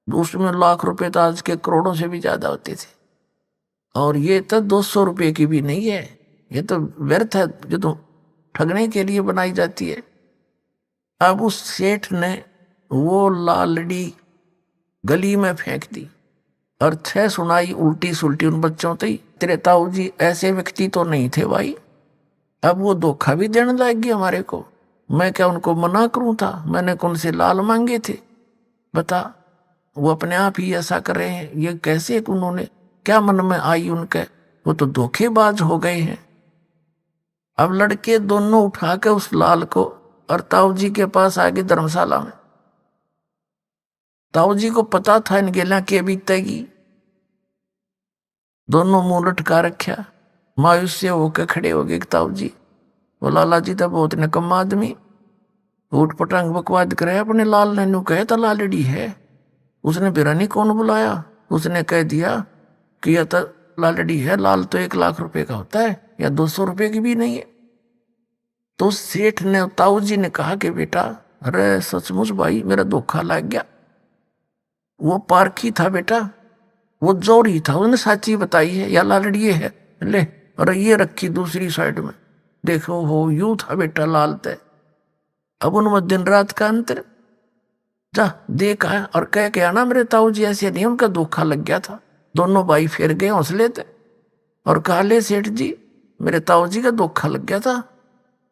उसमें लाख रुपए तो आज के करोड़ों से भी ज्यादा होते थे, और ये तो 200 रुपए की भी नहीं है, ये तो व्यर्थ है, ये तो ठगने के लिए बनाई जाती है। अब उस सेठ ने वो लालड़ी गली में फेंक दी और 6 सुनाई उल्टी सुल्टी उन बच्चों से, तेरे ताऊ जी ऐसे व्यक्ति तो नहीं थे भाई। अब वो धोखा भी देने लग गया हमारे को, मैं क्या उनको मना करूं था, मैंने कौन से लाल मांगे थे, बता। वो अपने आप ही ऐसा कर रहे हैं, ये कैसे, उन्होंने क्या मन में आई उनके, वो तो धोखेबाज हो गए हैं। अब लड़के दोनों उठा के उस लाल को और ताऊ जी के पास आ गए धर्मशाला में। ताऊ जी को पता था इन गेला के बीतेगी, दोनों मुंह लटका रखा, मायूस से होकर खड़े हो गए। ताऊ जी, वो लाला जी तो बहुत निकम्मा आदमी, ऊट पटांग बकवाद करे, अपने लाल ने नू कहे तो लालड़ी है, उसने बिरानी कौन बुलाया, उसने कह दिया कि यह तो लालड़ी है, लाल तो 1 लाख रुपए का होता है, या 200 रुपए की भी नहीं है। तो सेठ ने, ताऊ जी ने कहा कि बेटा, अरे सचमुच भाई मेरा धोखा लग गया, वो पारखी था बेटा, वो जौहरी था, उसने साची बताई है, या लालड़ी है, ले, और ये रखी दूसरी साइड में, देखो हो यूं था बेटा लाल तय। अब उनमें दिन रात का अंतर, जा देखा और कह के आना मेरे ताऊ जी ऐसे नहीं, उनका धोखा लग गया था। दोनों भाई फिर गए हौसले थे और कहा, ले सेठ जी मेरे ताऊ जी का धोखा लग गया था,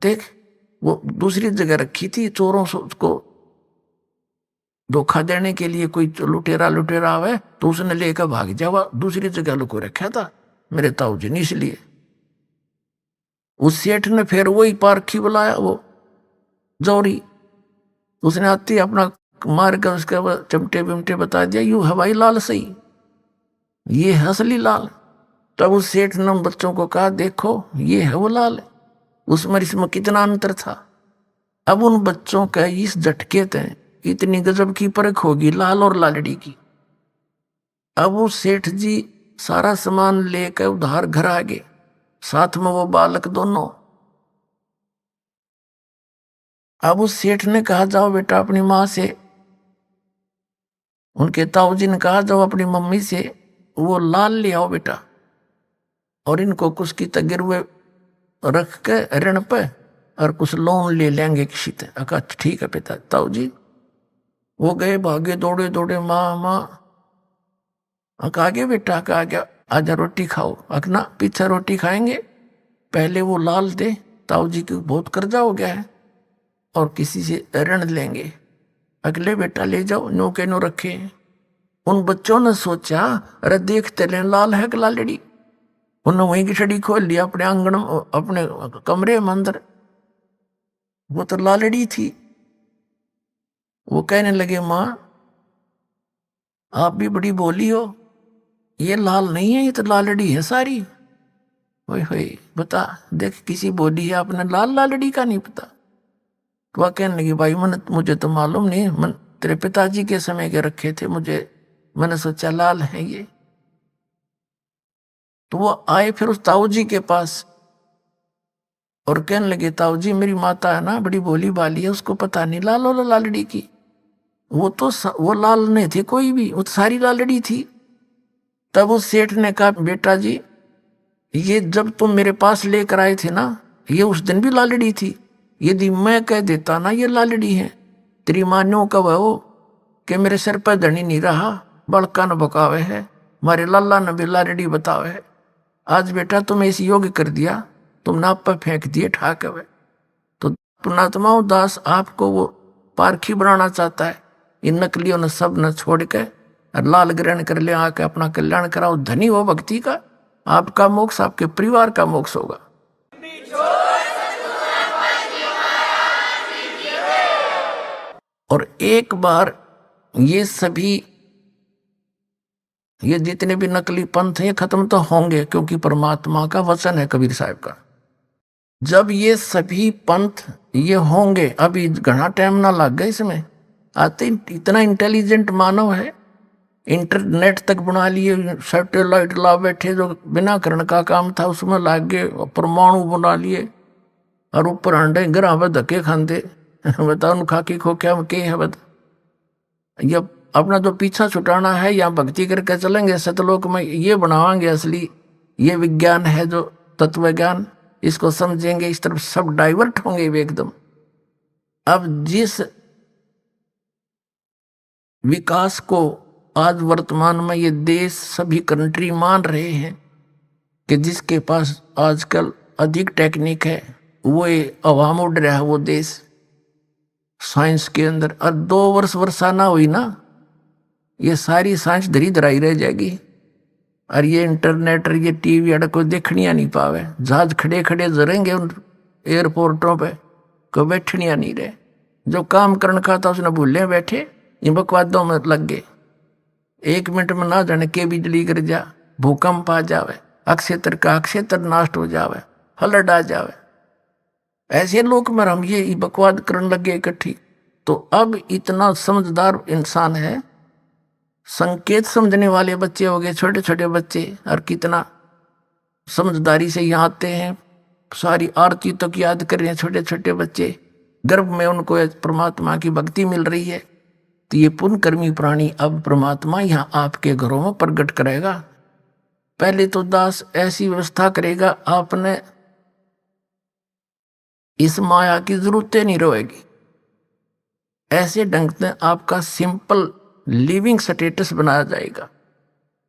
देख वो दूसरी जगह रखी थी, चोरों से उसको धोखा देने के लिए कोई लुटेरा आवे तो उसने लेकर भाग जावा, दूसरी जगह लुको रखा था मेरे ताऊ जी ने, इसलिए। उस सेठ ने फिर वही पारखी बुलाया, वो जौहरी, उसने आती अपना मार कर उसके चमटे बिमटे बता दिया, यू है भाई लाल सही, ये है असली लाल। तब उस सेठ ने बच्चों को कहा, देखो ये है वो लाल, उसमें इसमें कितना अंतर था। अब उन बच्चों का इस झटके थे, इतनी गजब की परख होगी लाल और लालड़ी की। अब वो सेठ जी सारा सामान लेकर उधार घर आ गए, साथ में वो बालक दोनों। अब उस सेठ ने कहा, जाओ बेटा अपनी माँ से, उनके ताऊ जी ने कहा, जाओ अपनी मम्मी से वो लाल ले आओ बेटा, और इनको कुछ की तगिरुए रख के ऋण पे और कुछ लोन ले लेंगे किसी से। अका ठीक है पिता ताऊ जी। वो गए भागे दौड़े दौड़े, माँ माँ। अका आगे बेटा, का आगे आजा रोटी खाओ। अकना पीछे रोटी खाएंगे, पहले वो लाल दे, ताऊ जी को बहुत कर्जा हो गया है और किसी से ऋण लेंगे। अगले बेटा ले जाओ, नो के नो रखे। उन बच्चों ने सोचा अरे देखते ले लाल है कि लालड़ी। उन्होंने वहीं की छड़ी खोल लिया अपने आंगन, अपने कमरे में अंदर। वो तो लालड़ी थी। वो कहने लगे माँ आप भी बड़ी बोली हो, ये लाल नहीं है, ये तो लालड़ी है सारी। वही वही बता देख, किसी बोली है आपने लाल लालड़ी का नहीं पता। तो वह कहने लगी भाई मुझे तो मालूम नहीं, मन तेरे पिताजी के समय के रखे थे, मैंने सोचा लाल है ये। तो वो आए फिर उस ताऊ जी के पास और कहने लगे ताऊ जी मेरी माता है ना बड़ी भोली भाली है, उसको पता नहीं लाल और लालड़ी की। वो लाल नहीं थी कोई भी, वो तो सारी लालड़ी थी। तब उस सेठ ने कहा बेटा जी ये जब तुम मेरे पास लेकर आए थे ना, ये उस दिन भी लालड़ी थी। यदि मैं कह देता ना ये लालड़ी है, तेरी मान्यों का वो कि मेरे सिर पर धनी नहीं रहा, बड़का न बकावे है, मारे लाला न भी लालड़ी बतावे है। आज बेटा तुम्हें इस योग्य कर दिया, तुम नाप पर फेंक दिए ठाक है। तो पुणात्माओं दास आपको वो पारखी बनाना चाहता है। इन नकलियों ने सब न छोड़ के और लाल ग्रहण कर ले, आके अपना कल्याण कराओ। धनी हो भक्ति का, आपका मोक्ष आपके परिवार का मोक्ष होगा। और एक बार ये सभी ये जितने भी नकली पंथ हैं खत्म तो होंगे, क्योंकि परमात्मा का वचन है कबीर साहब का। जब ये सभी पंथ ये होंगे, अभी घना टाइम ना लग गया इसमें, आते इतना इंटेलिजेंट मानव है, इंटरनेट तक बना लिए, सैटेलाइट ला बैठे, जो बिना करण का काम था उसमें लाग गए, परमाणु बना लिए और ऊपर अंडे ग्रह पर धक्के खाते। बताओ उनका की खो क्या के है बता। ये अपना जो पीछा छुटाना है या भक्ति करके चलेंगे सतलोक में, ये बनावांगे असली, ये विज्ञान है जो तत्व ज्ञान, इसको समझेंगे, इस तरफ सब डाइवर्ट होंगे एकदम। अब जिस विकास को आज वर्तमान में ये देश सभी कंट्री मान रहे हैं कि जिसके पास आजकल अधिक टेक्निक है वो अवाम उड़ रहा है वो देश साइंस के अंदर। और 2 वर्ष वर्षा ना हुई ना, ये सारी साइंस धरी धराई रह जाएगी। और ये इंटरनेट और ये टीवी अड़ कोई देखनिया नहीं पावे, जहाज खड़े खड़े जरेंगे उन एयरपोर्टों पे, कोई बैठनिया नहीं रहे। जो काम करने का था उसने भूले बैठे, इन बकवादों में लग गए। 1 मिनट में ना जाने के बिजली गिर जा, भूकंप आ जावे, अक्षेत्र का अक्षेत्र नाश हो जावे, फ्लड आ जावे। ऐसे लोग में हम ये बकवाद करने लगे इकट्ठी। तो अब इतना समझदार इंसान है, संकेत समझने वाले बच्चे हो गए, छोटे छोटे बच्चे, और कितना समझदारी से यहाँ आते हैं, सारी आरती तक याद कर रहे हैं छोटे छोटे बच्चे, गर्भ में उनको परमात्मा की भक्ति मिल रही है। तो ये पुण्यकर्मी प्राणी अब परमात्मा यहाँ आपके घरों में प्रकट करेगा। पहले तो दास ऐसी व्यवस्था करेगा, आपने इस माया की जरूरतें नहीं रहेगी। ऐसे ढंग से आपका सिंपल लिविंग स्टेटस बनाया जाएगा।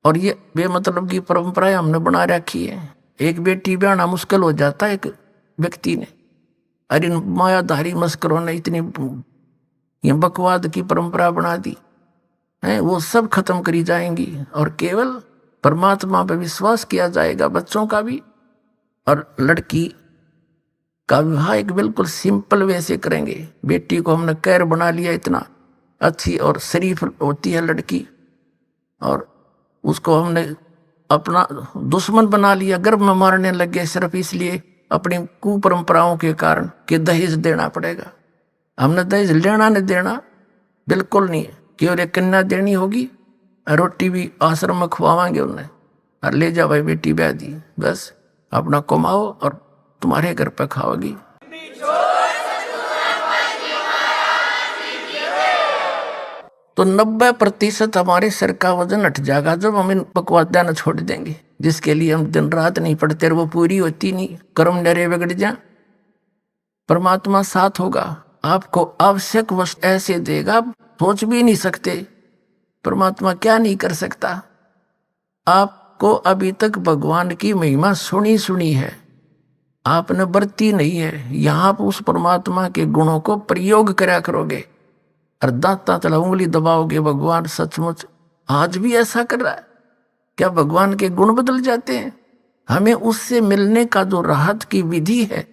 और ये बेमतलब की परंपराएं हमने बना रखी है। एक बेटी ब्याहना मुश्किल हो जाता है एक व्यक्ति ने, अरे इन मायाधारी मस्करों ने इतनी ये बकवाद की परंपरा बना दी है, वो सब खत्म करी जाएंगी और केवल परमात्मा पर विश्वास किया जाएगा, बच्चों का भी। और लड़की का विवाह एक बिल्कुल सिंपल वे से करेंगे। बेटी को हमने कैर बना लिया, इतना अच्छी और शरीफ होती है लड़की, और उसको हमने अपना दुश्मन बना लिया, गर्भ में मारने लगे सिर्फ इसलिए अपनी कुपरंपराओं के कारण कि दहेज देना पड़ेगा। हमने दहेज लेना नहीं देना बिल्कुल नहीं, केवल एक कन्या देनी होगी, रोटी भी आश्रम में खुआवाएंगे उन्हें, और ले जाओ भाई बेटी ब्याह दी, बस अपना कमाओ और तुम्हारे घर पर खाओगी। तो 90% हमारे सिर का वजन हट जाएगा जब हम इन बकवादियां न छोड़ देंगे, जिसके लिए हम दिन रात नहीं पढ़ते, वो पूरी होती नहीं, कर्म नरे बिगड़ जा। परमात्मा साथ होगा, आपको आवश्यक वस्तु ऐसे देगा आप सोच भी नहीं सकते। परमात्मा क्या नहीं कर सकता। आपको अभी तक भगवान की महिमा सुनी है, आपने बरती नहीं है। यहाँ आप उस परमात्मा के गुणों को प्रयोग करा करोगे और दाता तला उंगली दबाओगे, भगवान सचमुच आज भी ऐसा कर रहा है। क्या भगवान के गुण बदल जाते हैं? हमें उससे मिलने का जो राहत की विधि है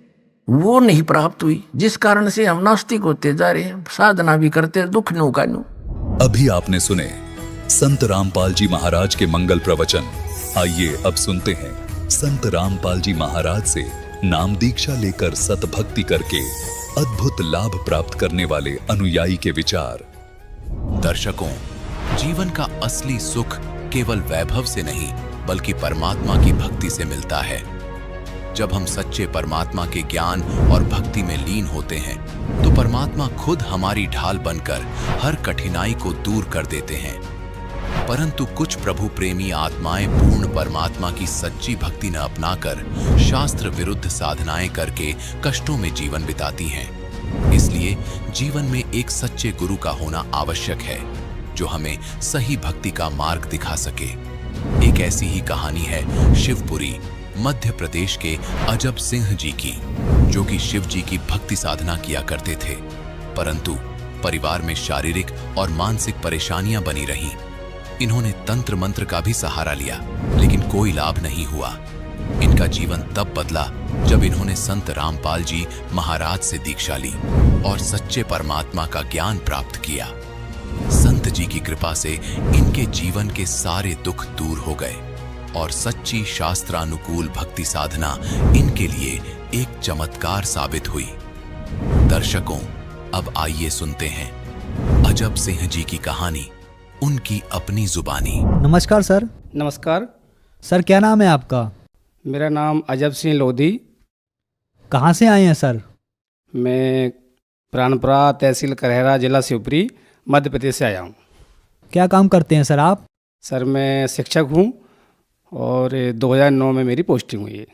वो नहीं प्राप्त हुई, जिस कारण से हम नास्तिक होते जा रहे हैं, साधना भी करते हैं, दुख नु का नु। अभी आपने सुने संत रामपाल जी महाराज के मंगल प्रवचन। आइए अब सुनते हैं संत रामपाल जी महाराज से नाम दीक्षा लेकर सतभक्ति करके अद्भुत लाभ प्राप्त करने वाले अनुयायी के विचार। दर्शकों, जीवन का असली सुख केवल वैभव से नहीं बल्कि परमात्मा की भक्ति से मिलता है। जब हम सच्चे परमात्मा के ज्ञान और भक्ति में लीन होते हैं तो परमात्मा खुद हमारी ढाल बनकर हर कठिनाई को दूर कर देते हैं। परंतु कुछ प्रभु प्रेमी आत्माएं पूर्ण परमात्मा की सच्ची भक्ति न अपनाकर शास्त्र विरुद्ध साधनाएं करके कष्टों में जीवन बिताती हैं। इसलिए जीवन में एक सच्चे गुरु का होना आवश्यक है जो हमें सही भक्ति का मार्ग दिखा सके। एक ऐसी ही कहानी है शिवपुरी मध्य प्रदेश के अजब सिंह जी की, जो कि शिव जी की भक्ति साधना किया करते थे, परंतु परिवार में शारीरिक और मानसिक परेशानियां बनी रहीं। इन्होंने तंत्र मंत्र का भी सहारा लिया लेकिन कोई लाभ नहीं हुआ। इनका जीवन तब बदला जब इन्होंने संत रामपाल जी महाराज से दीक्षा ली और सच्चे परमात्मा का ज्ञान प्राप्त किया। संत जी की कृपा से इनके जीवन के सारे दुख दूर हो गए और सच्ची शास्त्रानुकूल भक्ति साधना इनके लिए एक चमत्कार साबित हुई। दर्शकों, अब आइए सुनते हैं अजब सिंह जी की कहानी, उनकी अपनी जुबानी। नमस्कार सर। नमस्कार, सर क्या नाम है आपका? मेरा नाम अजब सिंह लोधी। कहाँ से आए हैं सर? मैं प्राणपुरा तहसील करहरा जिला शिवपुरी मध्य प्रदेश से आया हूँ। क्या काम करते हैं सर आप? सर मैं शिक्षक हूँ और 2009 में मेरी पोस्टिंग हुई है।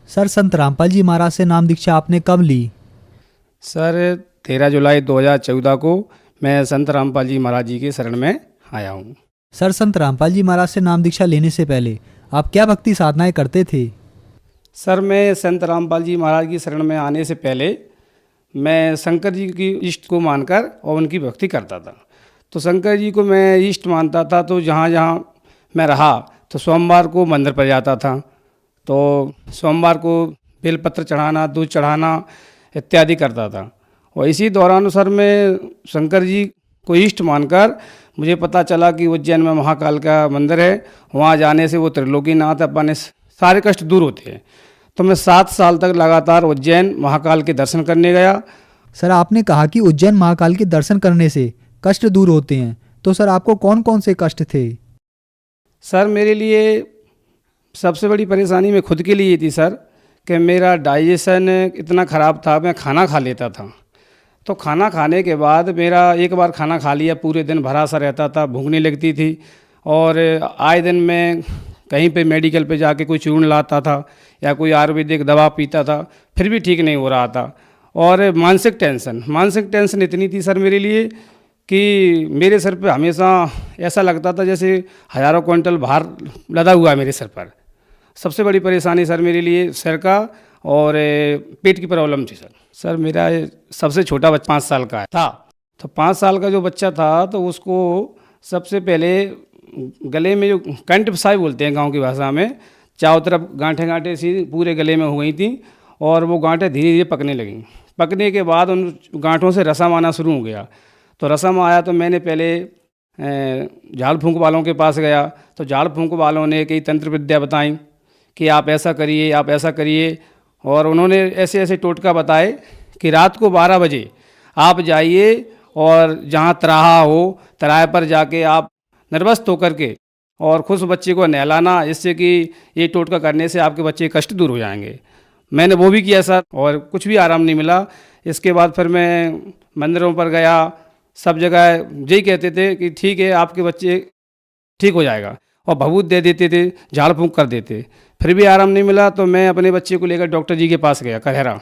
सर संत रामपाल जी महाराज से नाम दीक्षा आपने कब ली? सर 13 जुलाई 2014 को मैं संत रामपाल जी महाराज जी के शरण में आया हूँ। सर संत रामपाल जी महाराज से नाम दीक्षा लेने से पहले आप क्या भक्ति साधनाएं करते थे? सर मैं संत रामपाल जी महाराज की शरण में आने से पहले मैं शंकर जी की इष्ट को मानकर और उनकी भक्ति करता था। तो शंकर जी को मैं इष्ट मानता था, तो जहाँ जहाँ मैं रहा तो सोमवार को मंदिर पर जाता था। तो सोमवार को बेलपत्र चढ़ाना, दूध चढ़ाना इत्यादि करता था। और इसी दौरान सर मैं शंकर जी को इष्ट मानकर मुझे पता चला कि उज्जैन में महाकाल का मंदिर है, वहाँ जाने से वो त्रिलोकीनाथ अपने सारे कष्ट दूर होते हैं। तो मैं 7 साल तक लगातार उज्जैन महाकाल के दर्शन करने गया। सर आपने कहा कि उज्जैन महाकाल के दर्शन करने से कष्ट दूर होते हैं, तो सर आपको कौन कौन से कष्ट थे? सर मेरे लिए सबसे बड़ी परेशानी मैं खुद के लिए थी सर, कि मेरा डाइजेशन इतना ख़राब था। मैं खाना खा लेता था, तो खाना खाने के बाद मेरा एक बार खाना खा लिया पूरे दिन भरा सा रहता था, भूख नहीं लगती थी। और आए दिन मैं कहीं पे मेडिकल पे जाके कोई चूर्ण लाता था या कोई आयुर्वेदिक दवा पीता था, फिर भी ठीक नहीं हो रहा था। और मानसिक टेंशन इतनी थी सर मेरे लिए कि मेरे सर पे हमेशा ऐसा लगता था जैसे हज़ारों क्विंटल भार लदा हुआ है मेरे सर पर। सबसे बड़ी परेशानी सर मेरे लिए सिर का और पेट की प्रॉब्लम थी सर मेरा सबसे छोटा बच्चा 5 साल का था। तो 5 साल का जो बच्चा था तो उसको सबसे पहले गले में जो कंठ फसाई बोलते हैं गांव की भाषा में, चारों तरफ गांठें सी पूरे गले में हो गई थी और वो गांठें धीरे धीरे पकने लगीं। पकने के बाद उन गांठों से रसम आना शुरू हो गया। तो रसम आया तो मैंने पहले झाड़ फूंक वालों के पास गया। तो झाड़ फूंक वालों ने कई तंत्र विद्या बताई कि आप ऐसा करिए, आप ऐसा करिए। और उन्होंने ऐसे ऐसे टोटका बताए कि रात को 12 बजे आप जाइए और जहाँ तराहा हो तराहे पर जाके आप निर्वस्त होकर के और खुश बच्चे को नहलाना, जिससे कि ये टोटका करने से आपके बच्चे कष्ट दूर हो जाएंगे। मैंने वो भी किया सर और कुछ भी आराम नहीं मिला। इसके बाद फिर मैं मंदिरों पर गया, सब जगह यही कहते थे कि ठीक है आपके बच्चे ठीक हो जाएगा, और भभूत दे देते थे, झाड़ फूंक कर देते, फिर भी आराम नहीं मिला। तो मैं अपने बच्चे को लेकर डॉक्टर जी के पास गया करहरा।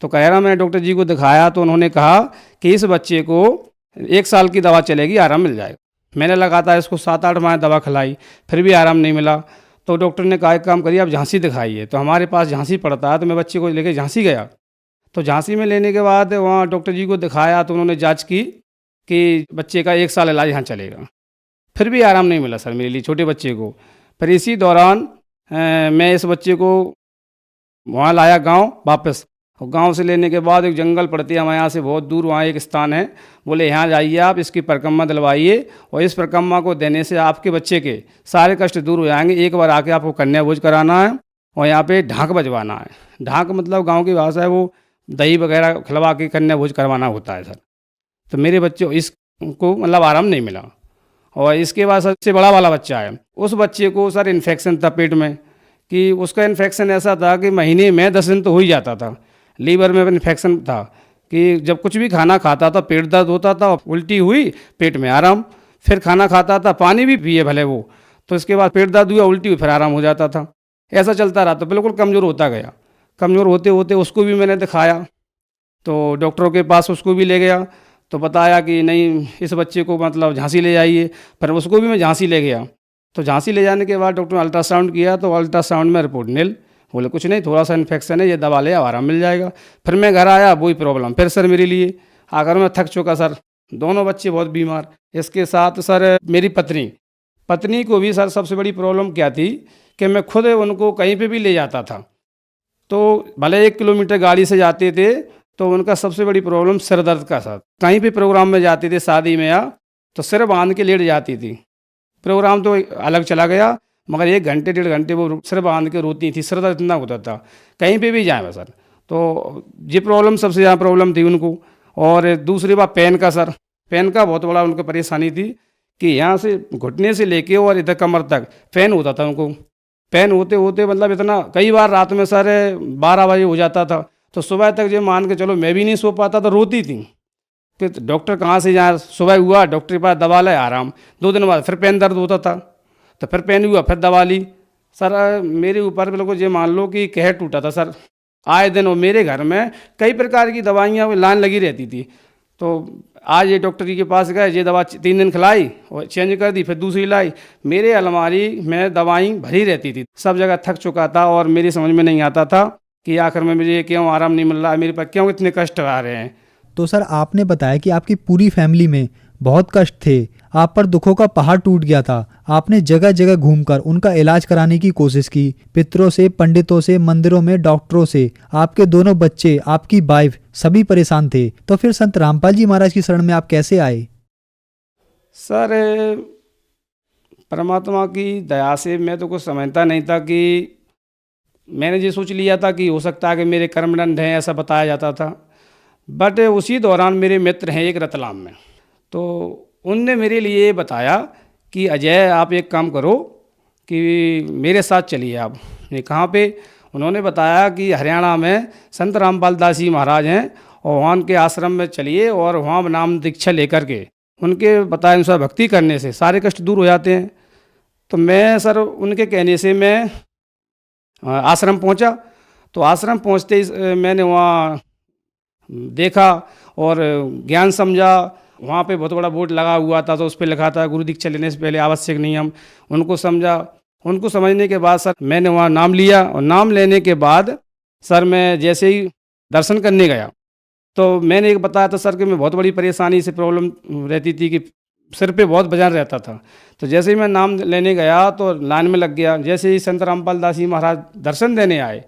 तो कह रहा मैंने डॉक्टर जी को दिखाया तो उन्होंने कहा कि इस बच्चे को 1 साल की दवा चलेगी, आराम मिल जाएगा। मैंने लगातार इसको 7-8 माह दवा खिलाई, फिर भी आराम नहीं मिला। तो डॉक्टर ने कहा एक काम करिए आप झांसी दिखाइए। तो हमारे पास झांसी पड़ता है, तो मैं बच्चे को लेकर झांसी गया। तो झांसी में लेने के बाद वहाँ डॉक्टर जी को दिखाया तो उन्होंने जांच की कि बच्चे का 1 साल इलाज यहाँ चलेगा। फिर भी आराम नहीं मिला सर मेरे लिए, छोटे बच्चे को। फिर इसी दौरान मैं इस बच्चे को वहाँ लाया गांव वापस, और गांव से लेने के बाद एक जंगल पड़ती है हमारे यहाँ से बहुत दूर, वहाँ एक स्थान है। बोले यहाँ जाइए आप, इसकी परिक्रमा दिलवाइए और इस परिक्रमा को देने से आपके बच्चे के सारे कष्ट दूर हो जाएंगे। एक बार आके आपको कन्या भोज कराना है और यहाँ पे ढाक बजवाना है। ढाक मतलब गाँव की भाषा है, वो दही वगैरह खिलवा के कन्या भोज करवाना होता है सर। तो मेरे बच्चे इसको मतलब आराम नहीं मिला। और इसके बाद सबसे बड़ा वाला बच्चा है, उस बच्चे को सर इन्फेक्शन था पेट में, कि उसका इन्फेक्शन ऐसा था कि महीने में 10 दिन तो हो ही जाता था। लीवर में इन्फेक्शन था कि जब कुछ भी खाना खाता था पेट दर्द होता था, उल्टी हुई पेट में आराम, फिर खाना खाता था पानी भी पिए भले वो, तो इसके बाद पेट दर्द हुआ, उल्टी हुई, फिर आराम हो जाता था। ऐसा चलता रहा, तो बिल्कुल कमज़ोर होता गया। कमज़ोर होते होते उसको भी मैंने दिखाया, तो डॉक्टरों के पास उसको भी ले गया, तो बताया कि नहीं इस बच्चे को मतलब झांसी ले जाइए। पर उसको भी मैं झांसी ले गया। तो झांसी ले जाने के बाद डॉक्टर ने अल्ट्रासाउंड किया, तो अल्ट्रासाउंड में रिपोर्ट नील। बोले कुछ नहीं, थोड़ा सा इन्फेक्शन है, ये दवा ले आराम मिल जाएगा। फिर मैं घर आया, वही प्रॉब्लम फिर सर मेरे लिए। आकर मैं थक चुका सर, दोनों बच्चे बहुत बीमार। इसके साथ सर मेरी पत्नी को भी सर सबसे बड़ी प्रॉब्लम क्या थी कि मैं खुद उनको कहीं पे भी ले जाता था, तो भले 1 किलोमीटर गाड़ी से जाते थे, तो उनका सबसे बड़ी प्रॉब्लम सिर दर्द का साथ। कहीं भी प्रोग्राम में जाते थे शादी में या, तो सिर बांध के लेट जाती थी। प्रोग्राम तो अलग चला गया, मगर 1 घंटे 1.5 घंटे वो सिर बांध के रोती थी, सिर दर्द इतना होता था कहीं पे भी जाए सर। तो ये प्रॉब्लम सबसे ज़्यादा प्रॉब्लम थी उनको। और दूसरी बात पेन का सर, पेन का बहुत बड़ा उनको परेशानी थी कि यहाँ से घुटने से लेके और इधर कमर तक पेन होता था उनको। पेन होते होते मतलब इतना, कई बार रात में सर 12 बजे हो जाता था, तो सुबह तक जो मान के चलो मैं भी नहीं सो पाता, तो रोती थी कि डॉक्टर कहाँ से जाए। सुबह हुआ डॉक्टर के पास दवा लाए, आराम। 2 दिन बाद फिर पेन दर्द होता था, तो फिर पेन हुआ, फिर दवा ली। सर मेरे ऊपर बिल्कुल ये मान लो कि कहर टूटा था सर। आए दिन और मेरे घर में कई प्रकार की दवाइयाँ लाइन लगी रहती थी। तो आज ये डॉक्टर जी के पास गए, ये दवा 3 दिन खिलाई और चेंज कर दी, फिर दूसरी लाई। मेरे अलमारी में दवाई भरी रहती थी, सब जगह थक चुका था और मेरी समझ में नहीं आता था कि आखिर में मुझे क्यों आराम नहीं मिल रहा है, मेरे पर क्यों इतने कष्ट आ रहे हैं। तो सर आपने बताया कि आपकी पूरी फैमिली में बहुत कष्ट थे, आप पर दुखों का पहाड़ टूट गया था। आपने जगह जगह घूमकर उनका इलाज कराने की कोशिश की, पितरों से, पंडितों से, मंदिरों में, डॉक्टरों से। आपके दोनों बच्चे, आपकी वाइफ, सभी परेशान थे। तो फिर संत रामपाल जी महाराज की शरण में आप कैसे आए? सर परमात्मा की दया से मैं तो कुछ समझता नहीं था कि मैंने ये सोच लिया था कि हो सकता है कि मेरे कर्मदंड हैं, ऐसा बताया जाता था। बट उसी दौरान मेरे मित्र हैं एक रतलाम में, तो उनने मेरे लिए बताया कि अजय आप एक काम करो कि मेरे साथ चलिए आप। ये कहाँ पे? उन्होंने बताया कि हरियाणा में संत रामपाल दास जी महाराज हैं और वहाँ के आश्रम में चलिए और वहाँ नाम दीक्षा लेकर के उनके बताए अनुसार भक्ति करने से सारे कष्ट दूर हो जाते हैं। तो मैं सर उनके कहने से मैं आश्रम पहुंचा। तो आश्रम पहुंचते ही मैंने वहाँ देखा और ज्ञान समझा। वहाँ पे बहुत बड़ा बोर्ड लगा हुआ था, तो उस पर लिखा था गुरु दीक्षा लेने से पहले आवश्यक नियम। उनको समझा, उनको समझने के बाद सर मैंने वहाँ नाम लिया और नाम लेने के बाद सर मैं जैसे ही दर्शन करने गया तो मैंने एक बताया था सर कि मैं बहुत बड़ी परेशानी से प्रॉब्लम रहती थी कि सिर पे बहुत वजन रहता था। तो जैसे ही मैं नाम लेने गया तो लाइन में लग गया। जैसे ही संत रामपाल दास जी महाराज दर्शन देने आए,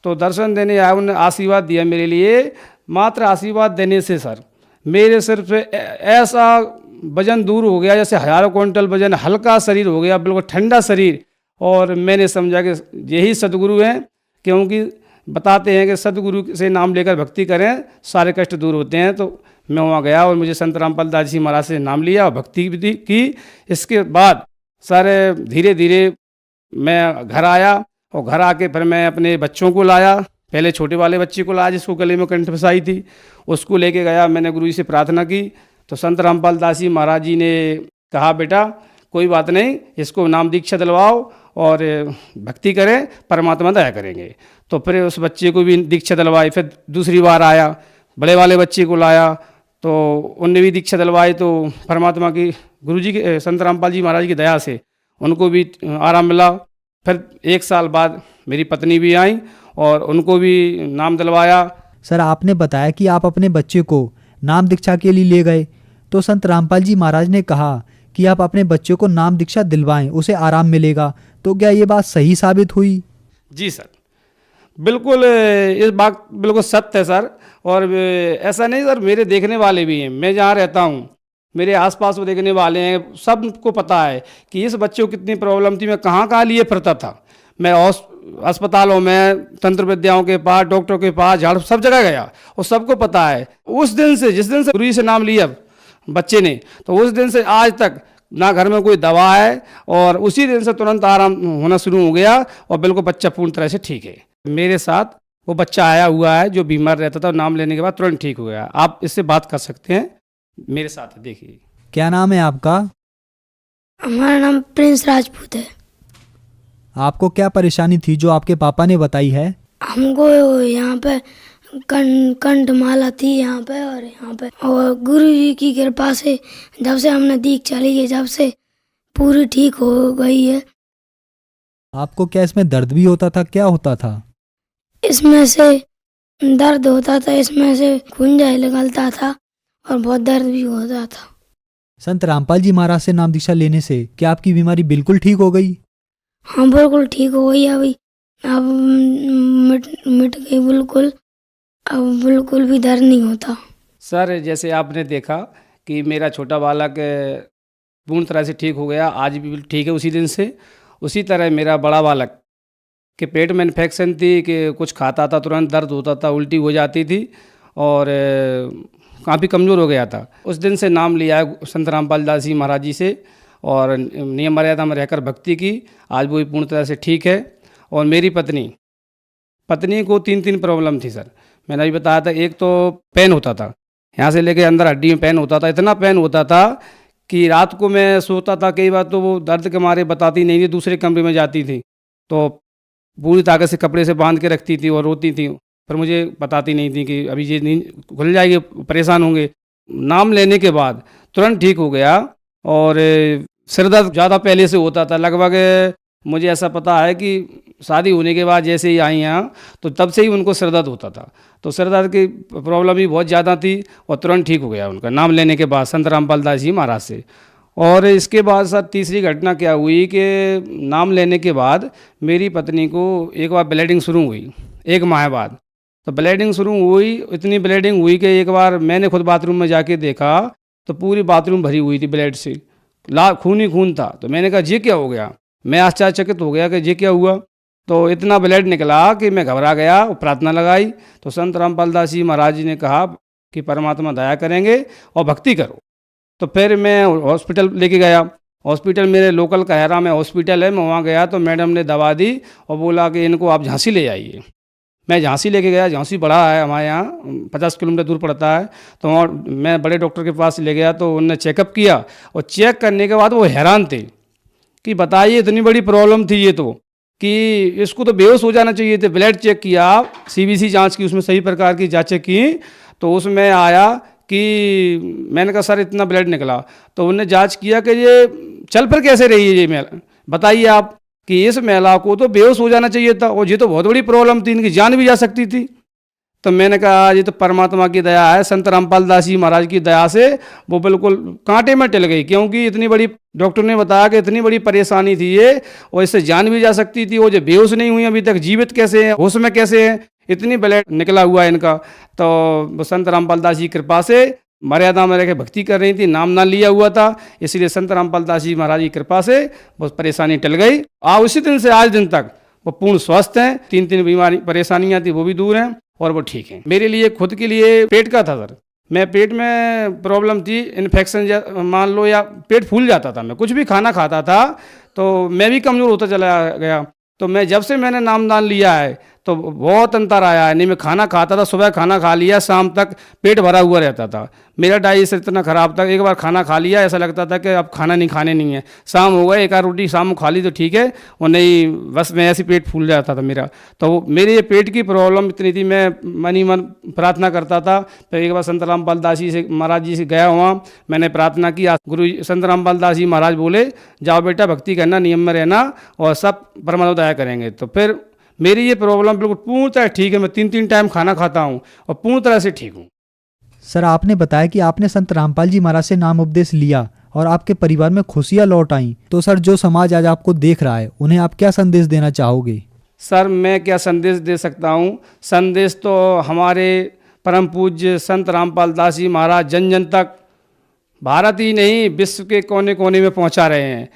तो दर्शन देने आए, उन्होंने आशीर्वाद दिया मेरे लिए। मात्र आशीर्वाद देने से सर मेरे सिर पे ऐसा वजन दूर हो गया जैसे 1000 क्विंटल वजन, हल्का शरीर हो गया, बिल्कुल ठंडा शरीर। और मैंने समझा कि यही सदगुरु हैं, क्योंकि बताते हैं कि सदगुरु से नाम लेकर भक्ति करें सारे कष्ट दूर होते हैं। तो मैं वहाँ गया और मुझे संत रामपाल दास जी महाराज से नाम लिया और भक्ति भी की। इसके बाद सर धीरे धीरे मैं घर आया और घर आके फिर मैं अपने बच्चों को लाया। पहले छोटे वाले बच्चे को लाया जिसको गले में कंठ फंसाई थी, उसको लेके गया। मैंने गुरु जी से प्रार्थना की तो संत रामपाल दास जी महाराज जी ने कहा बेटा कोई बात नहीं, इसको नाम दीक्षा दिलवाओ और भक्ति करें, परमात्मा दया करेंगे। तो फिर उस बच्चे को भी दीक्षा दिलवाई। फिर दूसरी बार आया, बड़े वाले बच्चे को लाया, तो उनने भी दीक्षा दिलवाई। तो परमात्मा की, गुरु जी के, संत रामपाल जी महाराज की दया से उनको भी आराम मिला। फिर 1 साल बाद मेरी पत्नी भी आई और उनको भी नाम दिलवाया। सर, आपने बताया कि आप अपने बच्चे को नाम दीक्षा के लिए ले गए, तो संत रामपाल जी महाराज ने कहा कि आप अपने बच्चे को नाम दीक्षा दिलवाएं, उसे आराम मिलेगा। तो क्या ये बात सही साबित हुई? जी सर, बिल्कुल इस बात बिल्कुल सत्य है सर। और ऐसा नहीं सर, मेरे देखने वाले भी हैं। मैं जहाँ रहता हूँ, मेरे आसपास वो देखने वाले हैं, सबको पता है कि इस बच्चे को कितनी प्रॉब्लम थी। मैं कहाँ कहाँ लिए फिरता था, मैं अस्पतालों में, तंत्र विद्याओं के पास, डॉक्टरों के पास, झाड़, सब जगह गया और सबको पता है। उस दिन से, जिस दिन से गुरु जी से नाम लिया बच्चे ने, तो उस दिन से आज तक ना घर में कोई दवा है, और उसी दिन से तुरंत आराम होना शुरू हो गया और बिल्कुल बच्चा पूर्ण तरह से ठीक है। मेरे साथ वो बच्चा आया हुआ है जो बीमार रहता था, नाम लेने के बाद तुरंत ठीक हो गया। आप इससे बात कर सकते हैं, मेरे साथ देखिए। क्या नाम है आपका? हमारा नाम प्रिंस राजपूत है। आपको क्या परेशानी थी जो आपके पापा ने बताई है? हमको यहाँ पे कंठमाला थी यहाँ पे, और यहाँ पे, और गुरु जी की कृपा से जब से हमने दीक्षा ली है, जब से पूरी ठीक हो गई है। आपको क्या इसमें दर्द भी होता था? क्या होता था? इसमें से दर्द होता था, इसमें से खून निकलता था और बहुत दर्द भी होता था। संत रामपाल जी महाराज से नाम दीक्षा लेने से क्या आपकी बीमारी बिल्कुल ठीक हो गई? हाँ, बिल्कुल ठीक हो गई। अभी अब मिट गई बिल्कुल, अब बिल्कुल भी दर्द नहीं होता। सर, जैसे आपने देखा कि मेरा छोटा बालक पूर्ण तरह से ठीक हो गया, आज भी ठीक है उसी दिन से। उसी तरह मेरा बड़ा बालक के पेट में इन्फेक्शन थी कि कुछ खाता था तुरंत दर्द होता था, उल्टी हो जाती थी और काफ़ी कमज़ोर हो गया था। उस दिन से नाम लिया है संत रामपाल दास जी महाराज जी से और नियम मर्यादा में रहकर भक्ति की। आज वो भी पूर्ण तरह से ठीक है। और मेरी पत्नी को 3 प्रॉब्लम थी सर। मैंने अभी बताया था, एक तो पेन होता था, यहाँ से लेके अंदर हड्डी में पेन होता था, इतना पेन होता था कि रात को मैं सोता था, कई बार तो वो दर्द के मारे बताती नहीं थी, दूसरे कमरे में जाती थी तो पूरी ताकत से कपड़े से बांध के रखती थी और रोती थी, पर मुझे बताती नहीं थी कि अभी ये नींद खुल जाएगी, परेशान होंगे। नाम लेने के बाद तुरंत ठीक हो गया। और सिर दर्द ज़्यादा पहले से होता था, लगभग मुझे ऐसा पता है कि शादी होने के बाद जैसे ही आई यहाँ तो तब से ही उनको सिर दर्द होता था। तो सिर दर्द की प्रॉब्लम भी बहुत ज़्यादा थी और तुरंत ठीक हो गया उनका नाम लेने के बाद संत रामपाल दास जी महाराज से। और इसके बाद सर तीसरी घटना क्या हुई कि नाम लेने के बाद मेरी पत्नी को एक बार ब्लीडिंग शुरू हुई 1 माह बाद। तो ब्लीडिंग शुरू हुई, इतनी ब्लीडिंग हुई कि एक बार मैंने खुद बाथरूम में जाके देखा तो पूरी बाथरूम भरी हुई थी ब्लड से, खून ही खून था। तो मैंने कहा ये क्या हो गया, मैं आश्चर्यचकित हो गया कि ये क्या हुआ। तो इतना ब्लड निकला कि मैं घबरा गया और प्रार्थना लगाई। तो संत रामपाल दास जी महाराज जी ने कहा कि परमात्मा दया करेंगे और भक्ति करो। तो फिर मैं हॉस्पिटल लेके गया। हॉस्पिटल मेरे लोकल कहरा में हॉस्पिटल है, मैं वहाँ गया तो मैडम ने दवा दी और बोला कि इनको आप झांसी ले आइए। मैं झांसी लेके गया, झांसी बड़ा है हमारे यहाँ, 50 किलोमीटर दूर पड़ता है। तो वहाँ मैं बड़े डॉक्टर के पास ले गया तो उन्होंने चेकअप किया और चेक करने के बाद वो हैरान थे कि बताइए इतनी बड़ी प्रॉब्लम थी ये तो, कि इसको तो बेहोश हो जाना चाहिए थे। ब्लड चेक किया, CBC जांच की, उसमें सही प्रकार की जांचें की तो उसमें आया कि मैंने कहा सर इतना ब्लड निकला। तो उन्होंने जांच किया कि ये चल फिर कैसे रही है ये महिला, बताइए आप, कि इस महिला को तो बेहोश हो जाना चाहिए था और ये तो बहुत बड़ी प्रॉब्लम थी, इनकी जान भी जा सकती थी। तो मैंने कहा ये तो परमात्मा की दया है, संत रामपाल दास जी महाराज की दया से वो बिल्कुल कांटे में टल गई, क्योंकि इतनी बड़ी, डॉक्टर ने बताया कि इतनी बड़ी परेशानी थी ये और इससे जान भी जा सकती थी। वो जो बेहोश नहीं हुई अभी तक, जीवित कैसे हैं, होश में कैसे हैं, इतनी ब्लड निकला हुआ है इनका। तो संत रामपाल दास जी कृपा से मर्यादा में रहकर भक्ति कर रही थी, नाम ना लिया हुआ था, इसलिए संत रामपाल दास जी महाराज की कृपा से बहुत परेशानी टल गई। उसी दिन से आज दिन तक वो पूर्ण स्वस्थ हैं। 3 बीमारी परेशानियां थी वो भी दूर हैं और वो ठीक हैं। मेरे लिए खुद के लिए पेट का था सर, मैं पेट में प्रॉब्लम थी, इन्फेक्शन मान लो, या पेट फूल जाता था। मैं कुछ भी खाना खाता था तो मैं भी कमज़ोर होता चला गया। तो मैं जब से मैंने नामदान लिया है तो बहुत अंतर आया है। नहीं मैं खाना खाता था, सुबह खाना खा लिया, शाम तक पेट भरा हुआ रहता था। मेरा डाइजेशन इतना ख़राब था, एक बार खाना खा लिया ऐसा लगता था कि अब खाना नहीं खाने नहीं है। शाम हो गए, एक आध रोटी शाम को खा ली तो ठीक है, और नहीं बस मैं ऐसे पेट फूल जाता था मेरा। तो मेरे ये पेट की प्रॉब्लम इतनी थी, मैं मन ही मन प्रार्थना करता था। फिर एक बार संत रामपाल दास जी से महाराज जी से गया वहाँ, मैंने प्रार्थना की। गुरु संत रामपाल दास जी महाराज बोले जाओ बेटा भक्ति करना, नियम में रहना और सब परमात्मा दया करेंगे। तो फिर मेरी ये प्रॉब्लम बिल्कुल पूर्ण तरह ठीक है। मैं 3-3 टाइम खाना खाता हूँ और पूर्ण तरह से ठीक हूँ। सर आपने बताया कि आपने संत रामपाल जी महाराज से नाम उपदेश लिया और आपके परिवार में खुशियाँ लौट आई। तो सर जो समाज आज आपको देख रहा है उन्हें आप क्या संदेश देना चाहोगे? सर मैं क्या संदेश दे सकता हूँ? संदेश तो हमारे परम पूज्य संत रामपाल दास जी महाराज जन जन तक, भारत ही नहीं विश्व के कोने कोने में पहुँचा रहे हैं।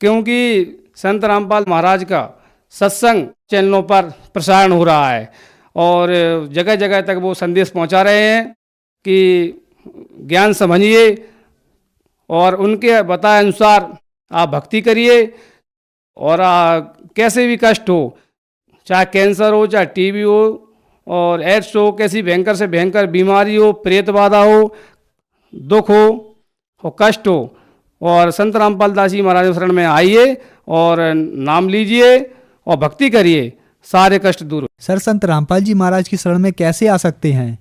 क्योंकि संत रामपाल महाराज का सत्संग चैनलों पर प्रसारण हो रहा है और जगह जगह तक वो संदेश पहुंचा रहे हैं कि ज्ञान समझिए और उनके बताए अनुसार आप भक्ति करिए। और कैसे भी कष्ट हो, चाहे कैंसर हो, चाहे टीबी हो और एड्स हो, कैसी भयंकर से भयंकर बीमारी हो, प्रेत बाधा हो, दुख हो और कष्ट हो, और संत रामपाल दास जी महाराज शरण में आइए और नाम लीजिए और भक्ति करिए, सारे कष्ट दूर हो। सर संत रामपाल जी महाराज की शरण में कैसे आ सकते हैं?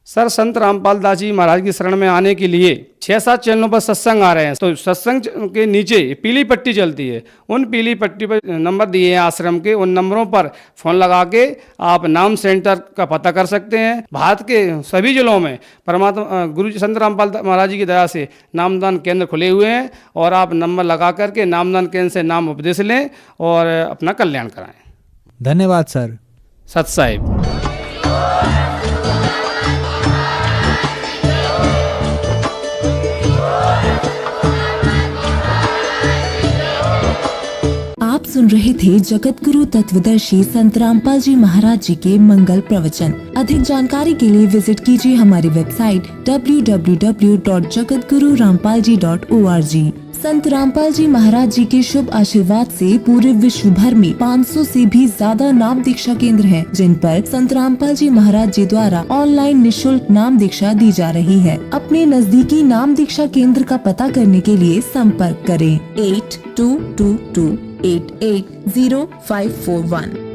सर संत रामपाल दास जी महाराज की शरण में आने के लिए 6-7 चैनलों पर सत्संग आ रहे हैं। तो सत्संग के नीचे पीली पट्टी चलती है, उन पीली पट्टी पर नंबर दिए हैं आश्रम के, उन नंबरों पर फ़ोन लगा के आप नाम सेंटर का पता कर सकते हैं। भारत के सभी जिलों में परमात्मा गुरु संत रामपाल महाराज जी की दया से नामदान केंद्र खुले हुए हैं और आप नंबर लगा करके नामदान केंद्र से नाम उपदेश लें और अपना कल्याण कराएँ। धन्यवाद सर। सत साहिब। आप सुन रहे थे जगत गुरु तत्वदर्शी संत रामपाल जी महाराज जी के मंगल प्रवचन। अधिक जानकारी के लिए विजिट कीजिए हमारी वेबसाइट www.jagatgururampalji.org। संत रामपाल जी महाराज जी के शुभ आशीर्वाद से पूरे विश्व भर में 500 से भी ज्यादा नाम दीक्षा केंद्र हैं, जिन पर संत रामपाल जी महाराज जी द्वारा ऑनलाइन निशुल्क नाम दीक्षा दी जा रही है। अपने नजदीकी नाम दीक्षा केंद्र का पता करने के लिए संपर्क करें 8222880541।